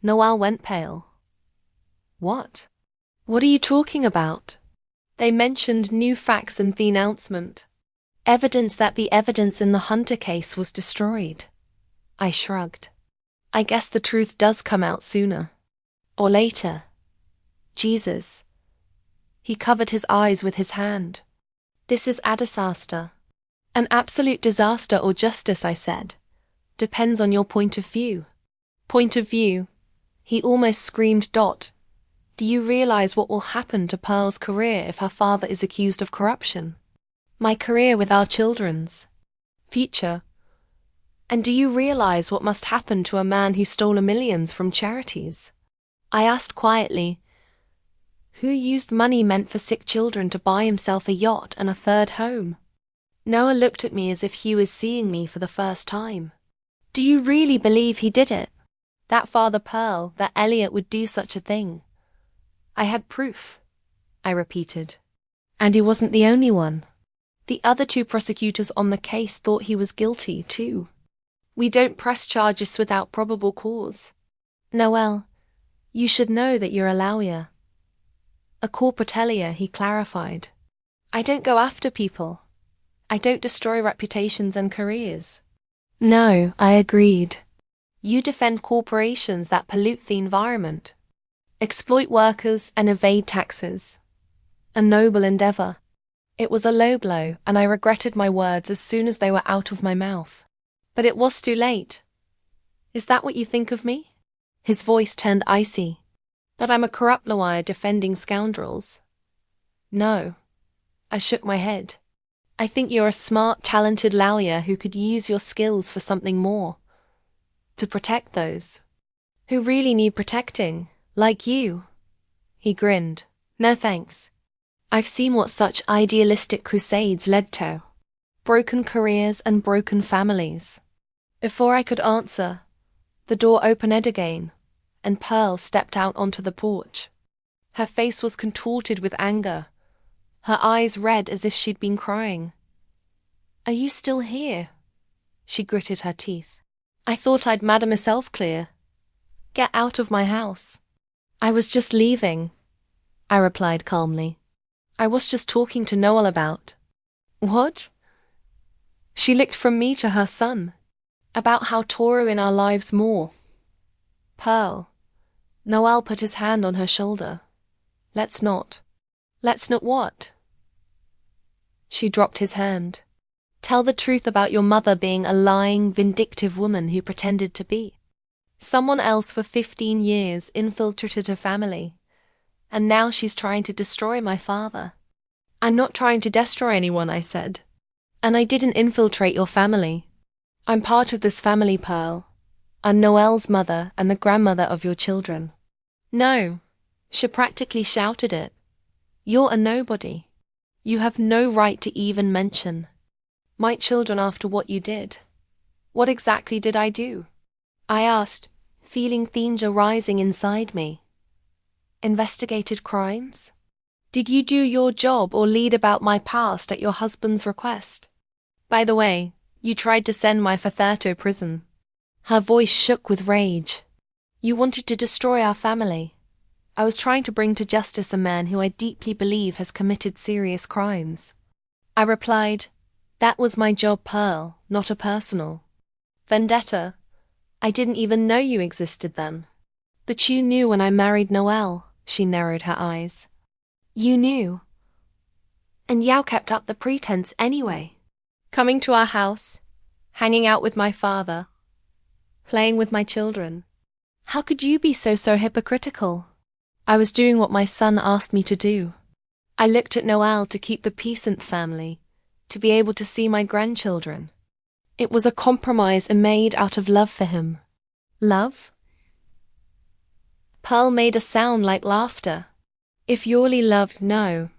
Noel went pale. What? What are you talking about? They mentioned new facts in the announcement. Evidence that the evidence in the Hunter case was destroyed. I shrugged. I guess the truth does come out sooner. Or later. Jesus. He covered his eyes with his hand. This is a disaster. An absolute disaster or justice, I said. Depends on your point of view. Point of view. He almost screamed. Do you realize what will happen to Pearl's career if her father is accused of corruption? My career with our children's future. And do you realize what must happen to a man who stole millions from charities? I asked quietly, who used money meant for sick children to buy himself a yacht and a third home? Noah looked at me as if he was seeing me for the first time. Do you really believe he did it? That Father Pearl, that Elliot would do such a thing? I had proof, I repeated. And he wasn't the only one. The other 2 prosecutors on the case thought he was guilty, too. We don't press charges without probable cause. Noel, you should know that you're a lawyer. A corporatelier, he clarified. I don't go after people. I don't destroy reputations and careers. No, I agreed. You defend corporations that pollute the environment, exploit workers and evade taxes. A noble endeavor. It was a low blow, and I regretted my words as soon as they were out of my mouth. But it was too late. Is that what you think of me? His voice turned icy. That I'm a corrupt lawyer defending scoundrels? No. I shook my head. I think you're a smart, talented lawyer who could use your skills for something more. To protect those who really need protecting, like you. He grinned. No thanks. I've seen what such idealistic crusades led to. Broken careers and broken families. Before I could answer, the door opened again, and Pearl stepped out onto the porch. Her face was contorted with anger, her eyes red as if she'd been crying. Are you still here? She gritted her teeth. I thought I'd made myself clear. Get out of my house. I was just leaving, I replied calmly. I was just talking to Noel about. What? She looked from me to her son. About how Toro in our lives more. Pearl. Noel put his hand on her shoulder. Let's not. Let's not what? She dropped his hand. Tell the truth about your mother being a lying, vindictive woman who pretended to be. Someone else for 15 years infiltrated her family. And now she's trying to destroy my father. I'm not trying to destroy anyone, I said. And I didn't infiltrate your family. I'm part of this family, Pearl. I'm Noel's mother and the grandmother of your children. No, she practically shouted it. You're a nobody. You have no right to even mention my children after what you did. What exactly did I do? I asked, feeling danger rising inside me. Investigated crimes? Did you do your job or lead about my past at your husband's request? By the way, you tried to send my father to prison. Her voice shook with rage. You wanted to destroy our family. I was trying to bring to justice a man who I deeply believe has committed serious crimes. I replied, that was my job, Pearl, not a personal vendetta. I didn't even know you existed then. But you knew when I married Noel, she narrowed her eyes. You knew. And Yao kept up the pretense anyway. Coming to our house, hanging out with my father, playing with my children. How could you be so hypocritical? I was doing what my son asked me to do. I looked at Noel to keep the peace in the family, to be able to see my grandchildren. It was a compromise made out of love for him. Love? Pearl made a sound like laughter. If you really loved, no,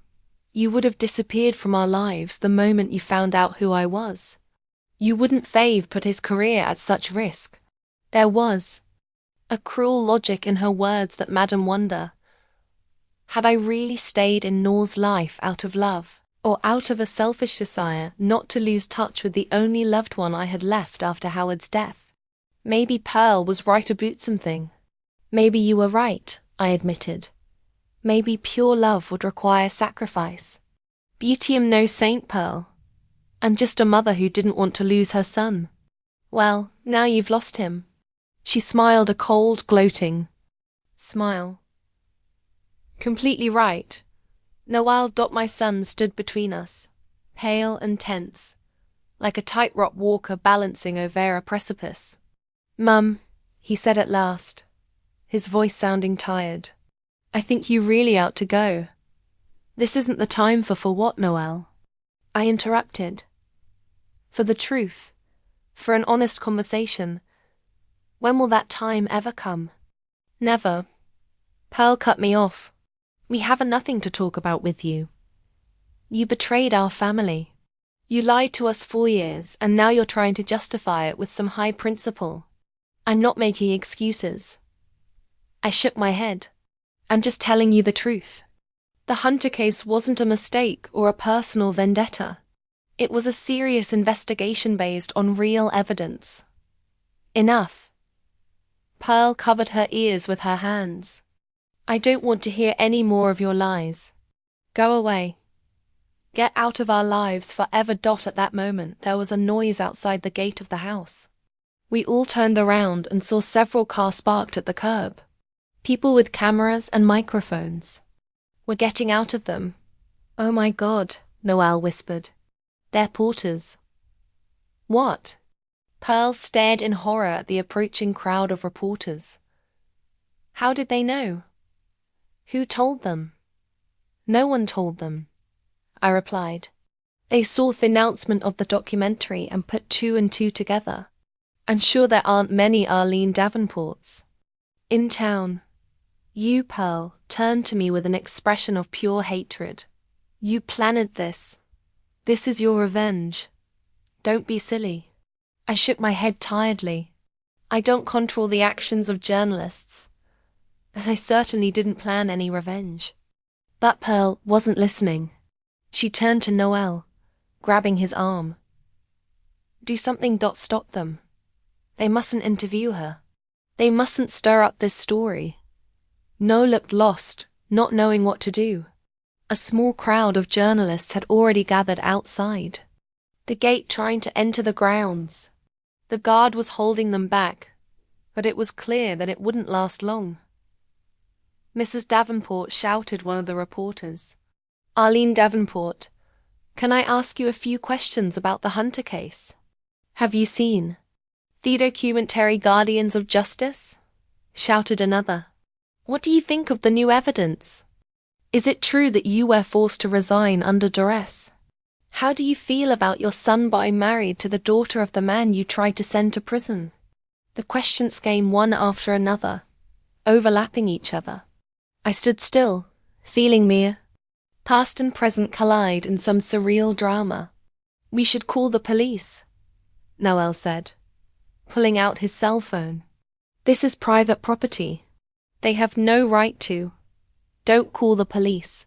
you would have disappeared from our lives the moment you found out who I was. You wouldn't Fave put his career at such risk. There was a cruel logic in her words that made him wonder. Had I really stayed in Nor's life out of love, or out of a selfish desire not to lose touch with the only loved one I had left after Howard's death? Maybe Pearl was right about something. Maybe you were right, I admitted. Maybe pure love would require sacrifice. Beauty am no saint, Pearl. I'm just a mother who didn't want to lose her son. Well, now you've lost him. She smiled a cold, gloating smile. Completely right. Noel, my son, stood between us, pale and tense, like a tightrope walker balancing over a precipice. Mum, he said at last, his voice sounding tired. I think you really ought to go. This isn't the time for what, Noel? I interrupted. For the truth. For an honest conversation. When will that time ever come? Never. Pearl cut me off. We have nothing to talk about with you. You betrayed our family. You lied to us 4 years, and now you're trying to justify it with some high principle. I'm not making excuses. I shook my head. I'm just telling you the truth. The Hunter case wasn't a mistake or a personal vendetta. It was a serious investigation based on real evidence. Enough. Pearl covered her ears with her hands. I don't want to hear any more of your lies. Go away. Get out of our lives forever. At that moment, there was a noise outside the gate of the house. We all turned around and saw several cars parked at the curb. People with cameras and microphones. We're getting out of them. Oh my God, Noelle whispered. They're porters. What? Pearl stared in horror at the approaching crowd of reporters. How did they know? Who told them? No one told them, I replied. They saw the announcement of the documentary and put 2 and 2 together. I'm sure there aren't many Arlene Davenports in town. You, Pearl, turned to me with an expression of pure hatred. You planned this. This is your revenge. Don't be silly. I shook my head tiredly. I don't control the actions of journalists. And I certainly didn't plan any revenge. But Pearl wasn't listening. She turned to Noelle, grabbing his arm. Do something. Stop them. They mustn't interview her. They mustn't stir up this story. No looked lost, not knowing what to do. A small crowd of journalists had already gathered outside the gate trying to enter the grounds. The guard was holding them back, but it was clear that it wouldn't last long. Mrs. Davenport shouted one of the reporters. Arlene Davenport, can I ask you a few questions about the Hunter case? Have you seen the documentary Guardians of Justice? Shouted another. What do you think of the new evidence? Is it true that you were forced to resign under duress? How do you feel about your son being married to the daughter of the man you tried to send to prison? The questions came one after another, overlapping each other. I stood still, feeling me. Past and present collide in some surreal drama. We should call the police, Noelle said, pulling out his cell phone. This is private property. They have no right to. Don't call the police.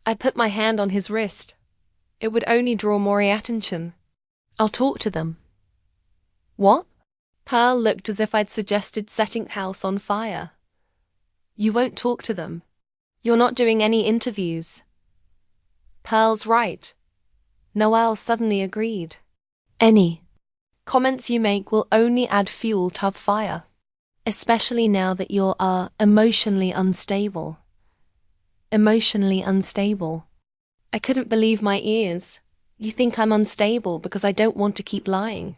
I put my hand on his wrist. It would only draw more attention. I'll talk to them. What? Pearl looked as if I'd suggested setting the house on fire. You won't talk to them. You're not doing any interviews. Pearl's right. Noelle suddenly agreed. Any comments you make will only add fuel to the fire. Especially now that you are emotionally unstable. Emotionally unstable. I couldn't believe my ears. You think I'm unstable because I don't want to keep lying.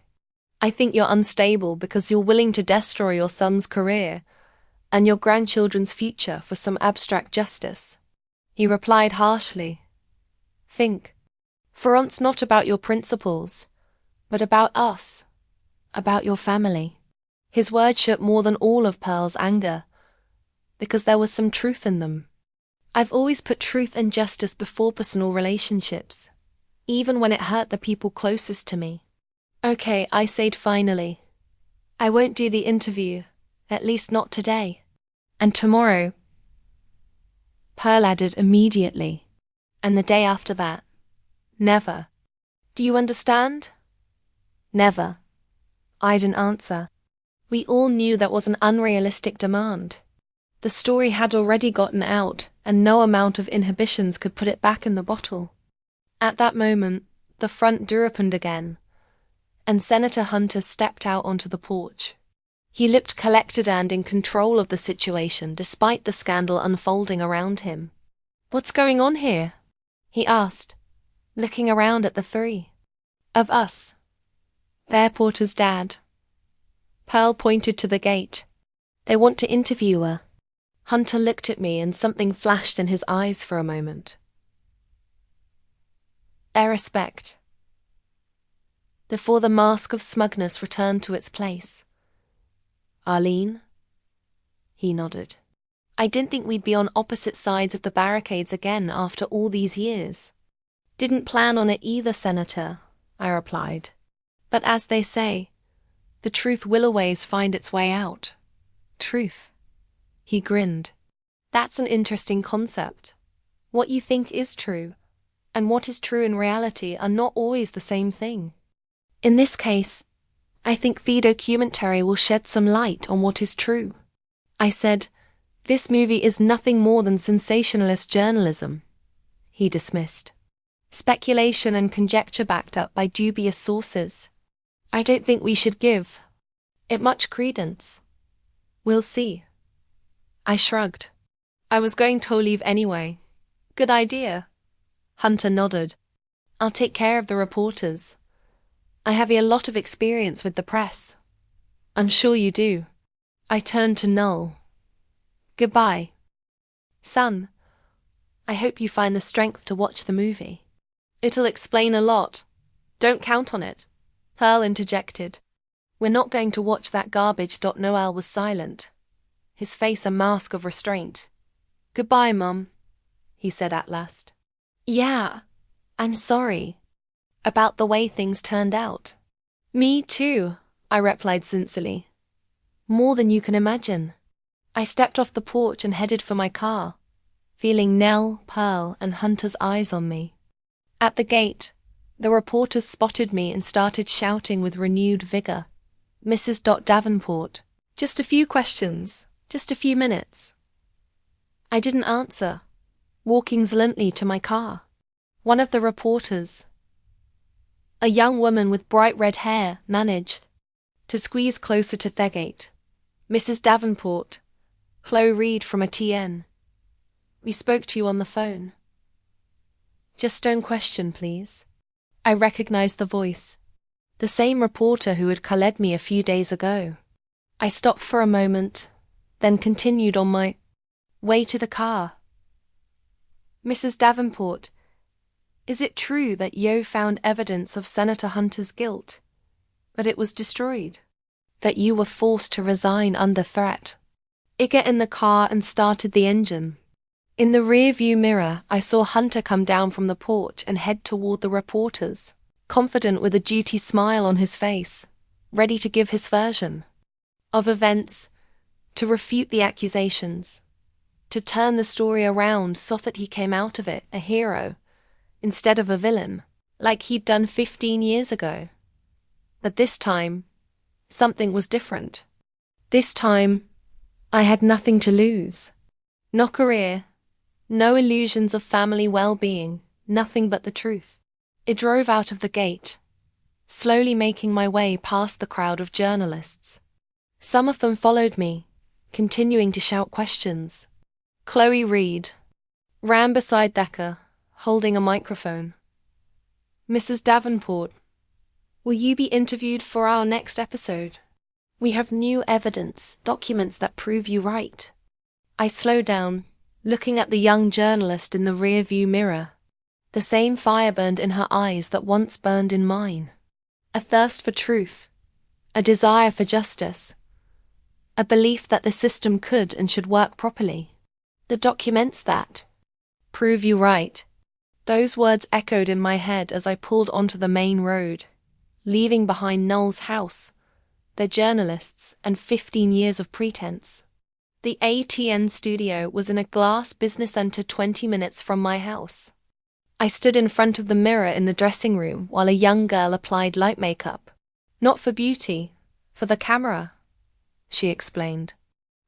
I think you're unstable because you're willing to destroy your son's career and your grandchildren's future for some abstract justice. He replied harshly. Think. For once not about your principles, but about us. About your family. His words shook more than all of Pearl's anger, because there was some truth in them. I've always put truth and justice before personal relationships, even when it hurt the people closest to me. Okay, I said finally. I won't do the interview, at least not today. And tomorrow. Pearl added immediately. And the day after that. Never. Do you understand? Never. I didn't answer. We all knew that was an unrealistic demand. The story had already gotten out, and no amount of inhibitions could put it back in the bottle. At that moment, the front door opened again, and Senator Hunter stepped out onto the porch. He looked collected and in control of the situation despite the scandal unfolding around him. What's going on here? He asked, looking around at the three of us. They're Porter's dad. Pearl pointed to the gate. They want to interview her. Hunter looked at me and something flashed in his eyes for a moment. Their respect. before the mask of smugness returned to its place. Arlene? He nodded. I didn't think we'd be on opposite sides of the barricades again after all these years. Didn't plan on it either, Senator, I replied. But as they say, the truth will always find its way out. Truth. He grinned. That's an interesting concept. What you think is true, and what is true in reality are not always the same thing. In this case, I think the documentary will shed some light on what is true. I said, this movie is nothing more than sensationalist journalism. He dismissed. Speculation and conjecture backed up by dubious sources. I don't think we should give it much credence. We'll see. I shrugged. I was going to leave anyway. Good idea. Hunter nodded. I'll take care of the reporters. I have a lot of experience with the press. I'm sure you do. I turned to Null. Goodbye. Son, I hope you find the strength to watch the movie. It'll explain a lot. Don't count on it. Pearl interjected. We're not going to watch that garbage. Noel was silent, his face a mask of restraint. Goodbye, Mum, he said at last. Yeah, I'm sorry about the way things turned out. Me too, I replied sincerely. More than you can imagine. I stepped off the porch and headed for my car, feeling Nell, Pearl, and Hunter's eyes on me. At the gate, the reporters spotted me and started shouting with renewed vigor. Mrs. Davenport, just a few questions, just a few minutes. I didn't answer, walking silently to my car. One of the reporters, a young woman with bright red hair, managed to squeeze closer to the gate. Mrs. Davenport, Chloe Reed from a TN. We spoke to you on the phone. Just don't question, please. I recognized the voice. The same reporter who had called me a few days ago. I stopped for a moment, then continued on my way to the car. Mrs. Davenport, is it true that Yo found evidence of Senator Hunter's guilt, but it was destroyed? That you were forced to resign under threat? I got in the car and started the engine. In the rear-view mirror, I saw Hunter come down from the porch and head toward the reporters, confident with a duty smile on his face, ready to give his version of events, to refute the accusations, to turn the story around so that he came out of it a hero instead of a villain, like he'd done 15 years ago. But this time, something was different. This time, I had nothing to lose. No career, no illusions of family well-being, nothing but the truth. I drove out of the gate, slowly making my way past the crowd of journalists. Some of them followed me, continuing to shout questions. Chloe Reed ran beside Decker, holding a microphone. Mrs. Davenport, will you be interviewed for our next episode? We have new evidence, documents that prove you right. I slowed down, looking at the young journalist in the rear-view mirror. The same fire burned in her eyes that once burned in mine. A thirst for truth, a desire for justice, a belief that the system could and should work properly. The documents that prove you right. Those words echoed in my head as I pulled onto the main road, leaving behind Noel's house, the journalists, and 15 years of pretense. The ATN studio was in a glass business center 20 minutes from my house. I stood in front of the mirror in the dressing room while a young girl applied light makeup. Not for beauty, for the camera, she explained.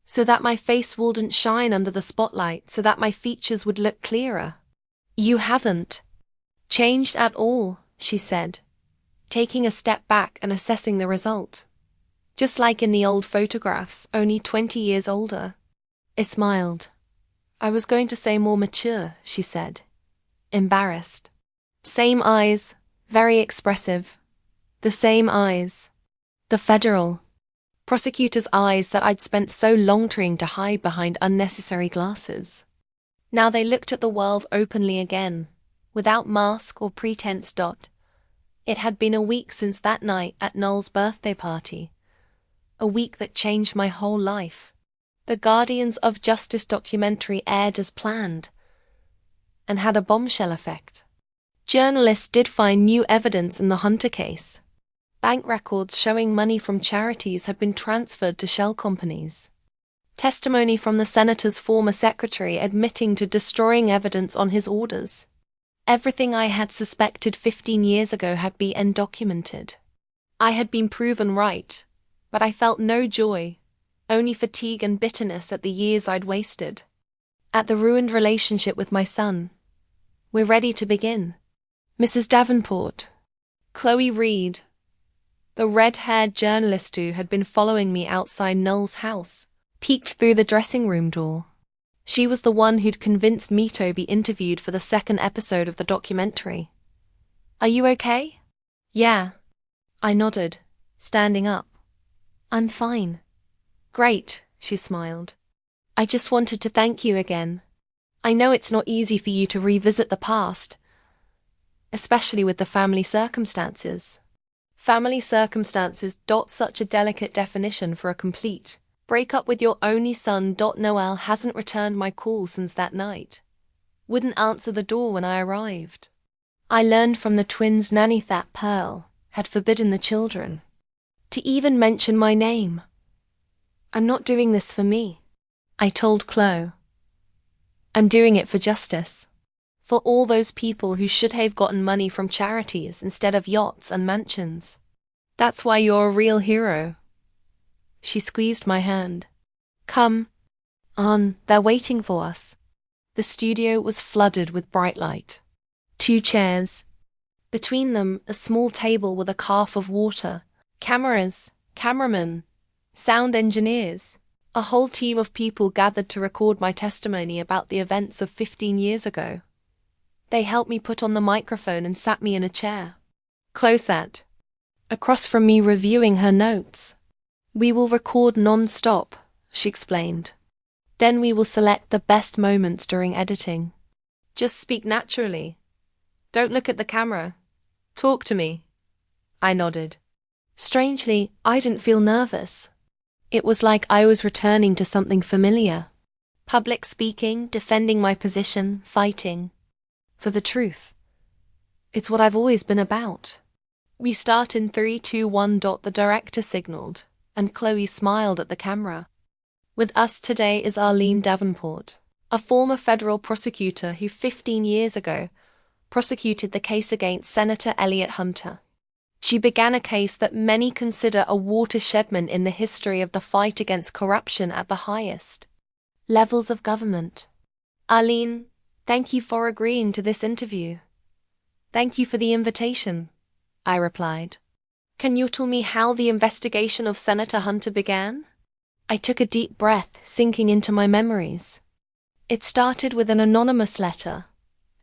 So that my face wouldn't shine under the spotlight, so that my features would look clearer. You haven't changed at all, she said, taking a step back and assessing the result. Just like in the old photographs, only 20 years older. I smiled. I was going to say more mature, she said. Embarrassed. Same eyes, very expressive. The same eyes. The federal prosecutor's eyes that I'd spent so long trying to hide behind unnecessary glasses. Now they looked at the world openly again, without mask or pretense. It had been a week since that night at Noel's birthday party. A week that changed my whole life. The Guardians of Justice documentary aired as planned and had a bombshell effect. Journalists did find new evidence in the Hunter case. Bank records showing money from charities had been transferred to shell companies. Testimony from the senator's former secretary admitting to destroying evidence on his orders. Everything I had suspected 15 years ago had been undocumented. I had been proven right, but I felt no joy, only fatigue and bitterness at the years I'd wasted. At the ruined relationship with my son. We're ready to begin. Mrs. Davenport. Chloe Reed, the red-haired journalist who had been following me outside Noel's house, peeked through the dressing room door. She was the one who'd convinced Mito be interviewed for the second episode of the documentary. Are you okay? Yeah. I nodded, standing up. I'm fine. Great, she smiled. I just wanted to thank you again. I know it's not easy for you to revisit the past, especially with the family circumstances. Family circumstances. Such a delicate definition for a complete breakup with your only son. Noel hasn't returned my call since that night. Wouldn't answer the door when I arrived. I learned from the twins' nanny that Pearl had forbidden the children to even mention my name. I'm not doing this for me, I told Chloe. I'm doing it for justice. For all those people who should have gotten money from charities instead of yachts and mansions. That's why you're a real hero. She squeezed my hand. Come on, they're waiting for us. The studio was flooded with bright light. 2 chairs. Between them, a small table with a carafe of water. Cameras, cameramen, sound engineers. A whole team of people gathered to record my testimony about the events of 15 years ago. They helped me put on the microphone and sat me in a chair. Chloe sat across from me reviewing her notes. We will record non-stop, she explained. Then we will select the best moments during editing. Just speak naturally. Don't look at the camera. Talk to me. I nodded. Strangely, I didn't feel nervous. It was like I was returning to something familiar. Public speaking, defending my position, fighting for the truth. It's what I've always been about. We start in 3, 2, 1. The director signaled, and Chloe smiled at the camera. With us today is Arlene Davenport, a former federal prosecutor who 15 years ago prosecuted the case against Senator Elliot Hunter. She began a case that many consider a watershed moment in the history of the fight against corruption at the highest levels of government. Arlene, thank you for agreeing to this interview. Thank you for the invitation, I replied. Can you tell me how the investigation of Senator Hunter began? I took a deep breath, sinking into my memories. It started with an anonymous letter,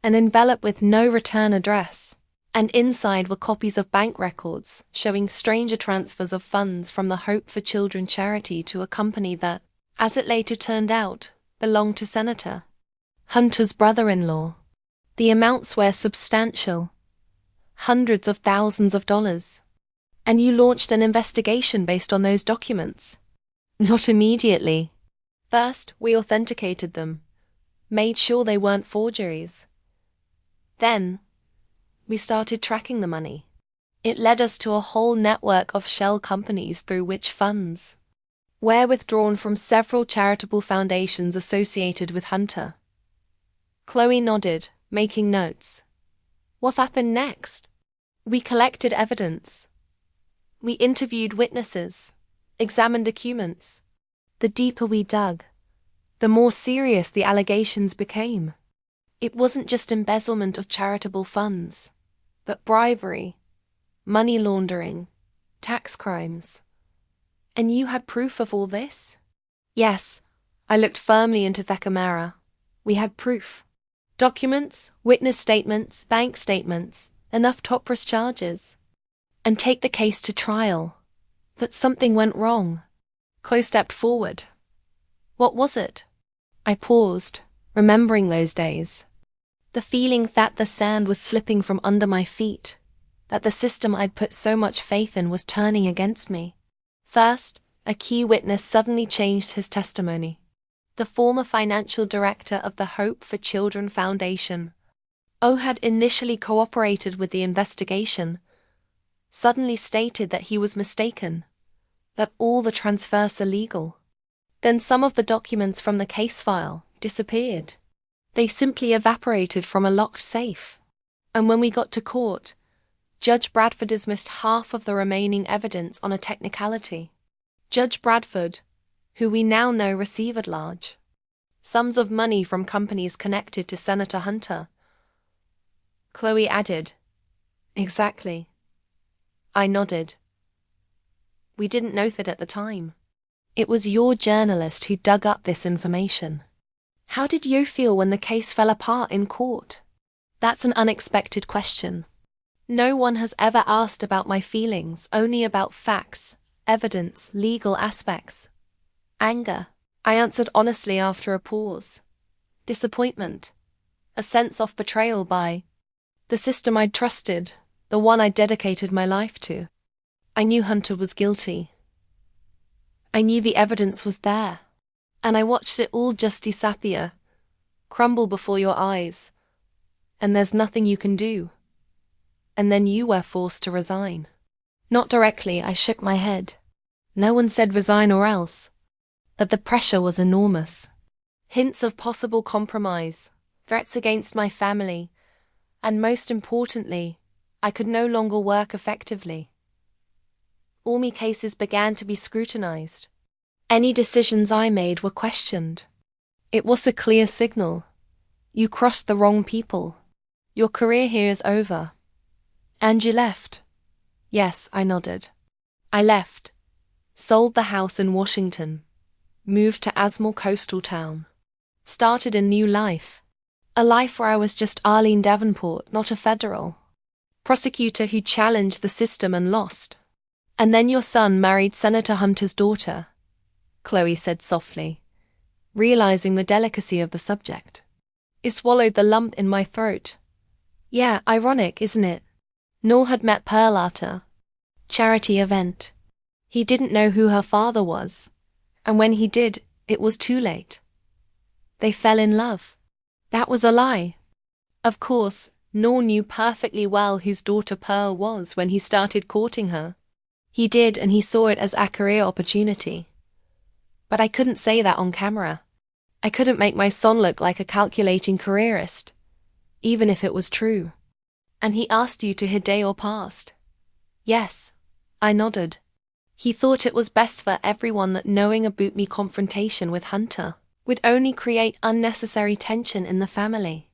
an envelope with no return address, and inside were copies of bank records showing stranger transfers of funds from the Hope for Children charity to a company that, as it later turned out, belonged to Senator Hunter's brother-in-law. The amounts were substantial, hundreds of thousands of dollars. And you launched an investigation based on those documents? Not immediately. First, we authenticated them, made sure they weren't forgeries. Then, we started tracking the money. It led us to a whole network of shell companies through which funds were withdrawn from several charitable foundations associated with Hunter. Chloe nodded, making notes. What happened next? We collected evidence. We interviewed witnesses, examined documents. The deeper we dug, the more serious the allegations became. It wasn't just embezzlement of charitable funds, but bribery, money laundering, tax crimes. And you had proof of all this? Yes, I looked firmly into the camera. We had proof. Documents, witness statements, bank statements, enough to press charges. And take the case to trial. But something went wrong. Chloe stepped forward. What was it? I paused, remembering those days. The feeling that the sand was slipping from under my feet. that the system I'd put so much faith in was turning against me. First, a key witness suddenly changed his testimony. The former financial director of the Hope for Children Foundation, who had initially cooperated with the investigation, suddenly stated that he was mistaken, that all the transfers are legal. Then some of the documents from the case file disappeared. They simply evaporated from a locked safe. And when we got to court, Judge Bradford dismissed half of the remaining evidence on a technicality. Judge Bradford, who we now know received large sums of money from companies connected to Senator Hunter. Chloe added, "Exactly." I nodded. "We didn't know that at the time. It was your journalist who dug up this information. How did you feel when the case fell apart in court?" That's an unexpected question. No one has ever asked about my feelings, only about facts, evidence, legal aspects. Anger, I answered honestly after a pause. Disappointment, a sense of betrayal by the system I'd trusted, the one I dedicated my life to. I knew Hunter was guilty. I knew the evidence was there, and I watched it all just disappear, crumble before your eyes, and there's nothing you can do. And then you were forced to resign. Not directly, I shook my head. No one said resign or else. But the pressure was enormous. Hints of possible compromise, threats against my family, and most importantly, I could no longer work effectively. All my cases began to be scrutinized. Any decisions I made were questioned. It was a clear signal. You crossed the wrong people. Your career here is over. And you left? Yes, I nodded. I left. Sold the house in Washington. Moved to a small coastal town. Started a new life. A life where I was just Arlene Davenport, not a federal prosecutor who challenged the system and lost. And then your son married Senator Hunter's daughter, Chloe said softly, realizing the delicacy of the subject. I swallowed the lump in my throat. Yeah, ironic, isn't it? Noel had met Pearl at a charity event. He didn't know who her father was, and when he did, it was too late. They fell in love. That was a lie. Of course, Noel knew perfectly well whose daughter Pearl was when he started courting her. He did, and he saw it as a career opportunity. But I couldn't say that on camera. I couldn't make my son look like a calculating careerist, even if it was true. And he asked you to hide your past. Yes, I nodded. He thought it was best for everyone that knowing about me confrontation with Hunter would only create unnecessary tension in the family.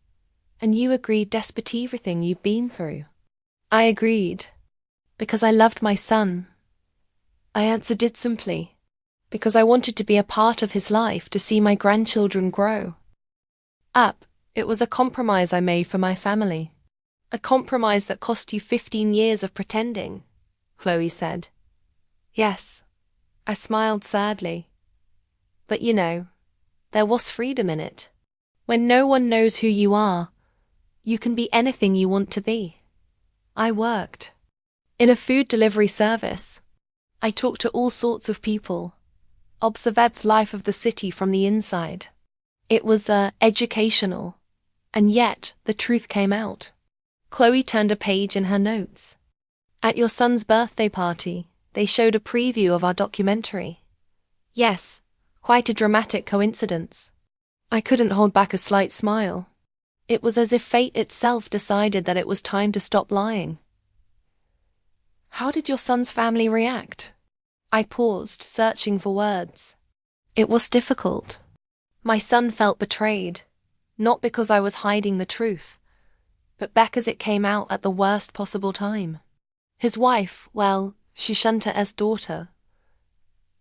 And you agreed despite everything you've been through. I agreed. Because I loved my son. I answered it simply. Because I wanted to be a part of his life, to see my grandchildren grow up. It was a compromise I made for my family. A compromise that cost you 15 years of pretending, Chloe said. Yes, I smiled sadly. But you know, there was freedom in it. When no one knows who you are, you can be anything you want to be. I worked in a food delivery service. I talked to all sorts of people, observed the life of the city from the inside. It was educational, and yet the truth came out. Chloe turned a page in her notes. At your son's birthday party, they showed a preview of our documentary. Yes, quite a dramatic coincidence. I couldn't hold back a slight smile. It was as if fate itself decided that it was time to stop lying. How did your son's family react? I paused, searching for words. It was difficult. My son felt betrayed, not because I was hiding the truth, but because it came out at the worst possible time. His wife, well, she shunned her as daughter.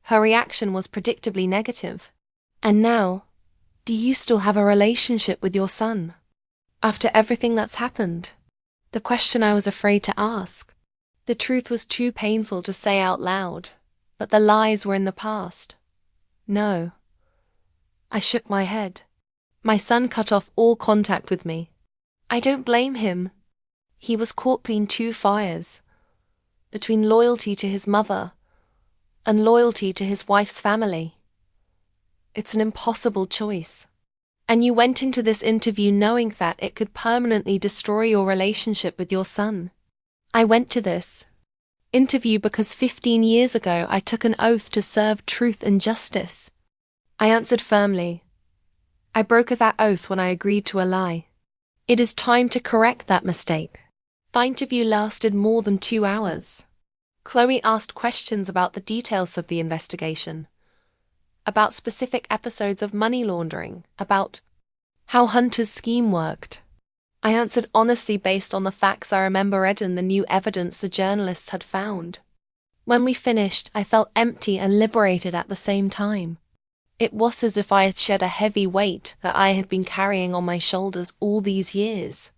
Her reaction was predictably negative. And now, do you still have a relationship with your son? After everything that's happened? The question I was afraid to ask. The truth was too painful to say out loud, but the lies were in the past. No. I shook my head. My son cut off all contact with me. I don't blame him. He was caught between two fires, between loyalty to his mother and loyalty to his wife's family. It's an impossible choice. And you went into this interview knowing that it could permanently destroy your relationship with your son. I went to this interview because 15 years ago I took an oath to serve truth and justice. I answered firmly. I broke that oath when I agreed to a lie. It is time to correct that mistake. The interview lasted more than 2 hours. Chloe asked questions about the details of the investigation, about specific episodes of money laundering, about how Hunter's scheme worked. I answered honestly based on the facts I remember read and the new evidence the journalists had found. When we finished, I felt empty and liberated at the same time. It was as if I had shed a heavy weight that I had been carrying on my shoulders all these years.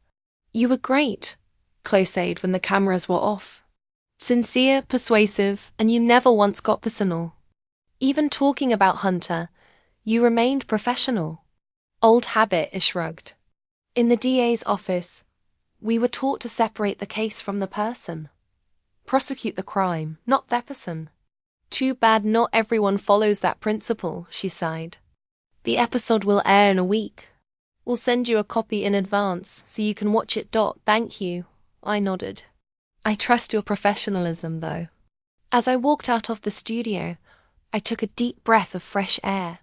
You were great, Chloe said when the cameras were off. Sincere, persuasive, and you never once got personal. Even talking about Hunter, you remained professional. Old habit, I shrugged. In the DA's office, we were taught to separate the case from the person. Prosecute the crime, not the person. Too bad not everyone follows that principle, she sighed. The episode will air in a week. We'll send you a copy in advance so you can watch it. Thank you, I nodded. I trust your professionalism, though. As I walked out of the studio, I took a deep breath of fresh air.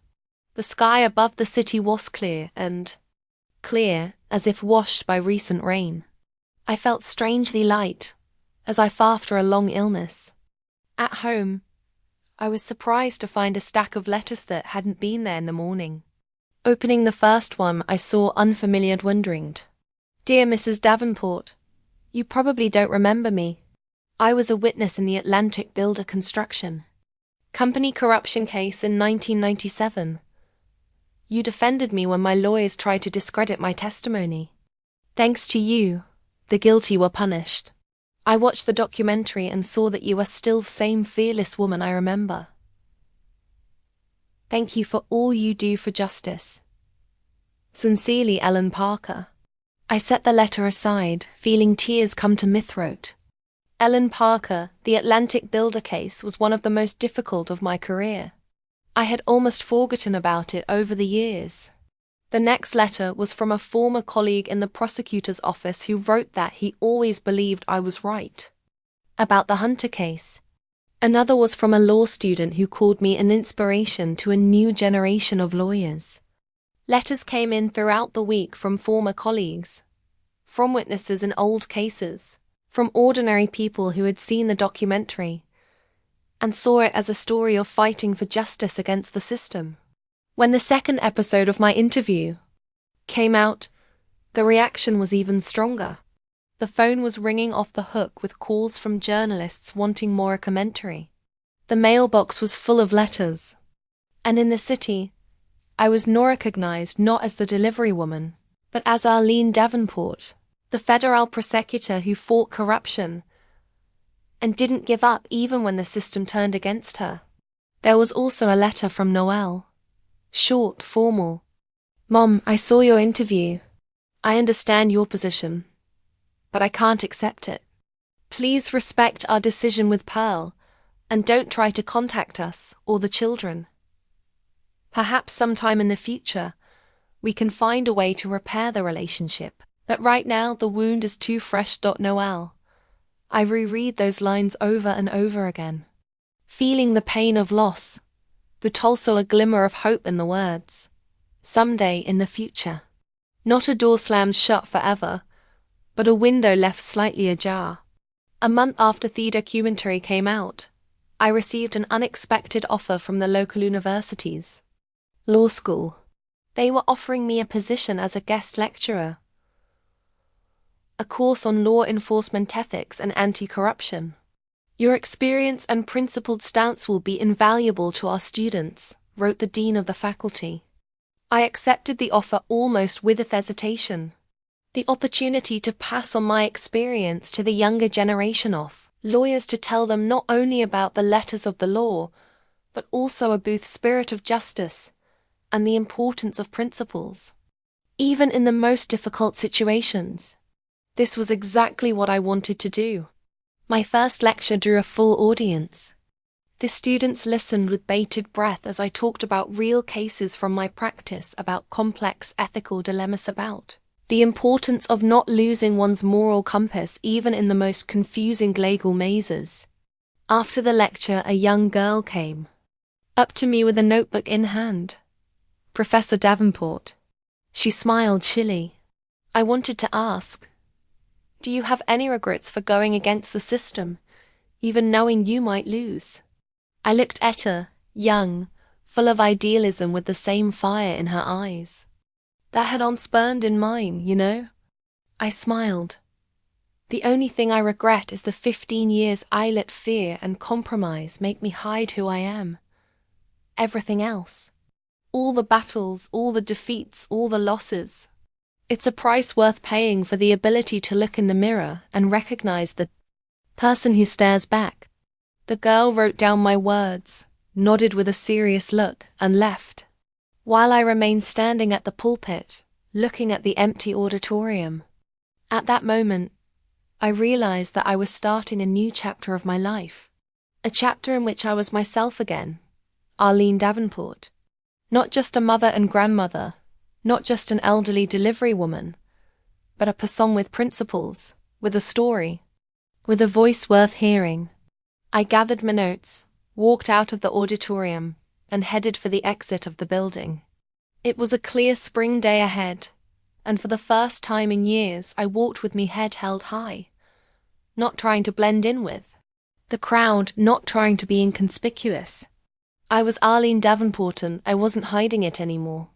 The sky above the city was clear as if washed by recent rain. I felt strangely light, as if after a long illness. At home, I was surprised to find a stack of letters that hadn't been there in the morning. Opening the first one, I saw unfamiliar wondering. Dear Mrs. Davenport, you probably don't remember me. I was a witness in the Atlantic Builder construction company corruption case in 1997. You defended me when my lawyers tried to discredit my testimony. Thanks to you, the guilty were punished. I watched the documentary and saw that you are still the same fearless woman I remember. Thank you for all you do for justice. Sincerely, Ellen Parker. I set the letter aside, feeling tears come to my throat. Ellen Parker, the Atlantic Builder case was one of the most difficult of my career. I had almost forgotten about it over the years. The next letter was from a former colleague in the prosecutor's office who wrote that he always believed I was right about the Hunter case. Another was from a law student who called me an inspiration to a new generation of lawyers. Letters came in throughout the week from former colleagues, from witnesses in old cases, from ordinary people who had seen the documentary and saw it as a story of fighting for justice against the system. When the second episode of my interview came out, the reaction was even stronger. The phone was ringing off the hook with calls from journalists wanting more commentary. The mailbox was full of letters. And in the city, I was now recognized not as the delivery woman, but as Arlene Davenport, the federal prosecutor who fought corruption and didn't give up even when the system turned against her. There was also a letter from Noelle. Short, formal. Mom, I saw your interview. I understand your position, but I can't accept it. Please respect our decision with Pearl, and don't try to contact us or the children. Perhaps sometime in the future, we can find a way to repair the relationship, but right now the wound is too fresh. Noelle. I reread those lines over and over again, feeling the pain of loss, but also a glimmer of hope in the words. Someday in the future. Not a door slammed shut forever, but a window left slightly ajar. A month after the documentary came out, I received an unexpected offer from the local university's law school. They were offering me a position as a guest lecturer, a course on law enforcement ethics and anti-corruption. Your experience and principled stance will be invaluable to our students, wrote the dean of the faculty. I accepted the offer almost with hesitation. The opportunity to pass on my experience to the younger generation of lawyers, to tell them not only about the letters of the law, but also about the spirit of justice and the importance of principles, even in the most difficult situations. This was exactly what I wanted to do. My first lecture drew a full audience. The students listened with bated breath as I talked about real cases from my practice about complex ethical dilemmas about the importance of not losing one's moral compass even in the most confusing legal mazes. After the lecture, a young girl came up to me with a notebook in hand. Professor Davenport. She smiled chilly. I wanted to ask, do you have any regrets for going against the system, even knowing you might lose? I looked at her, young, full of idealism with the same fire in her eyes that had once burned in mine, you know? I smiled. The only thing I regret is the 15 years I let fear and compromise make me hide who I am. Everything else. All the battles, all the defeats, all the losses. It's a price worth paying for the ability to look in the mirror and recognize the person who stares back. The girl wrote down my words, nodded with a serious look, and left, while I remained standing at the pulpit, looking at the empty auditorium. At that moment, I realized that I was starting a new chapter of my life. A chapter in which I was myself again, Arlene Davenport. Not just a mother and grandmother, not just an elderly delivery woman, but a person with principles, with a story, with a voice worth hearing. I gathered my notes, walked out of the auditorium, and headed for the exit of the building. It was a clear spring day ahead, and for the first time in years I walked with me head held high, not trying to blend in with the crowd, not trying to be inconspicuous. I was Arlene Davenport and I wasn't hiding it anymore.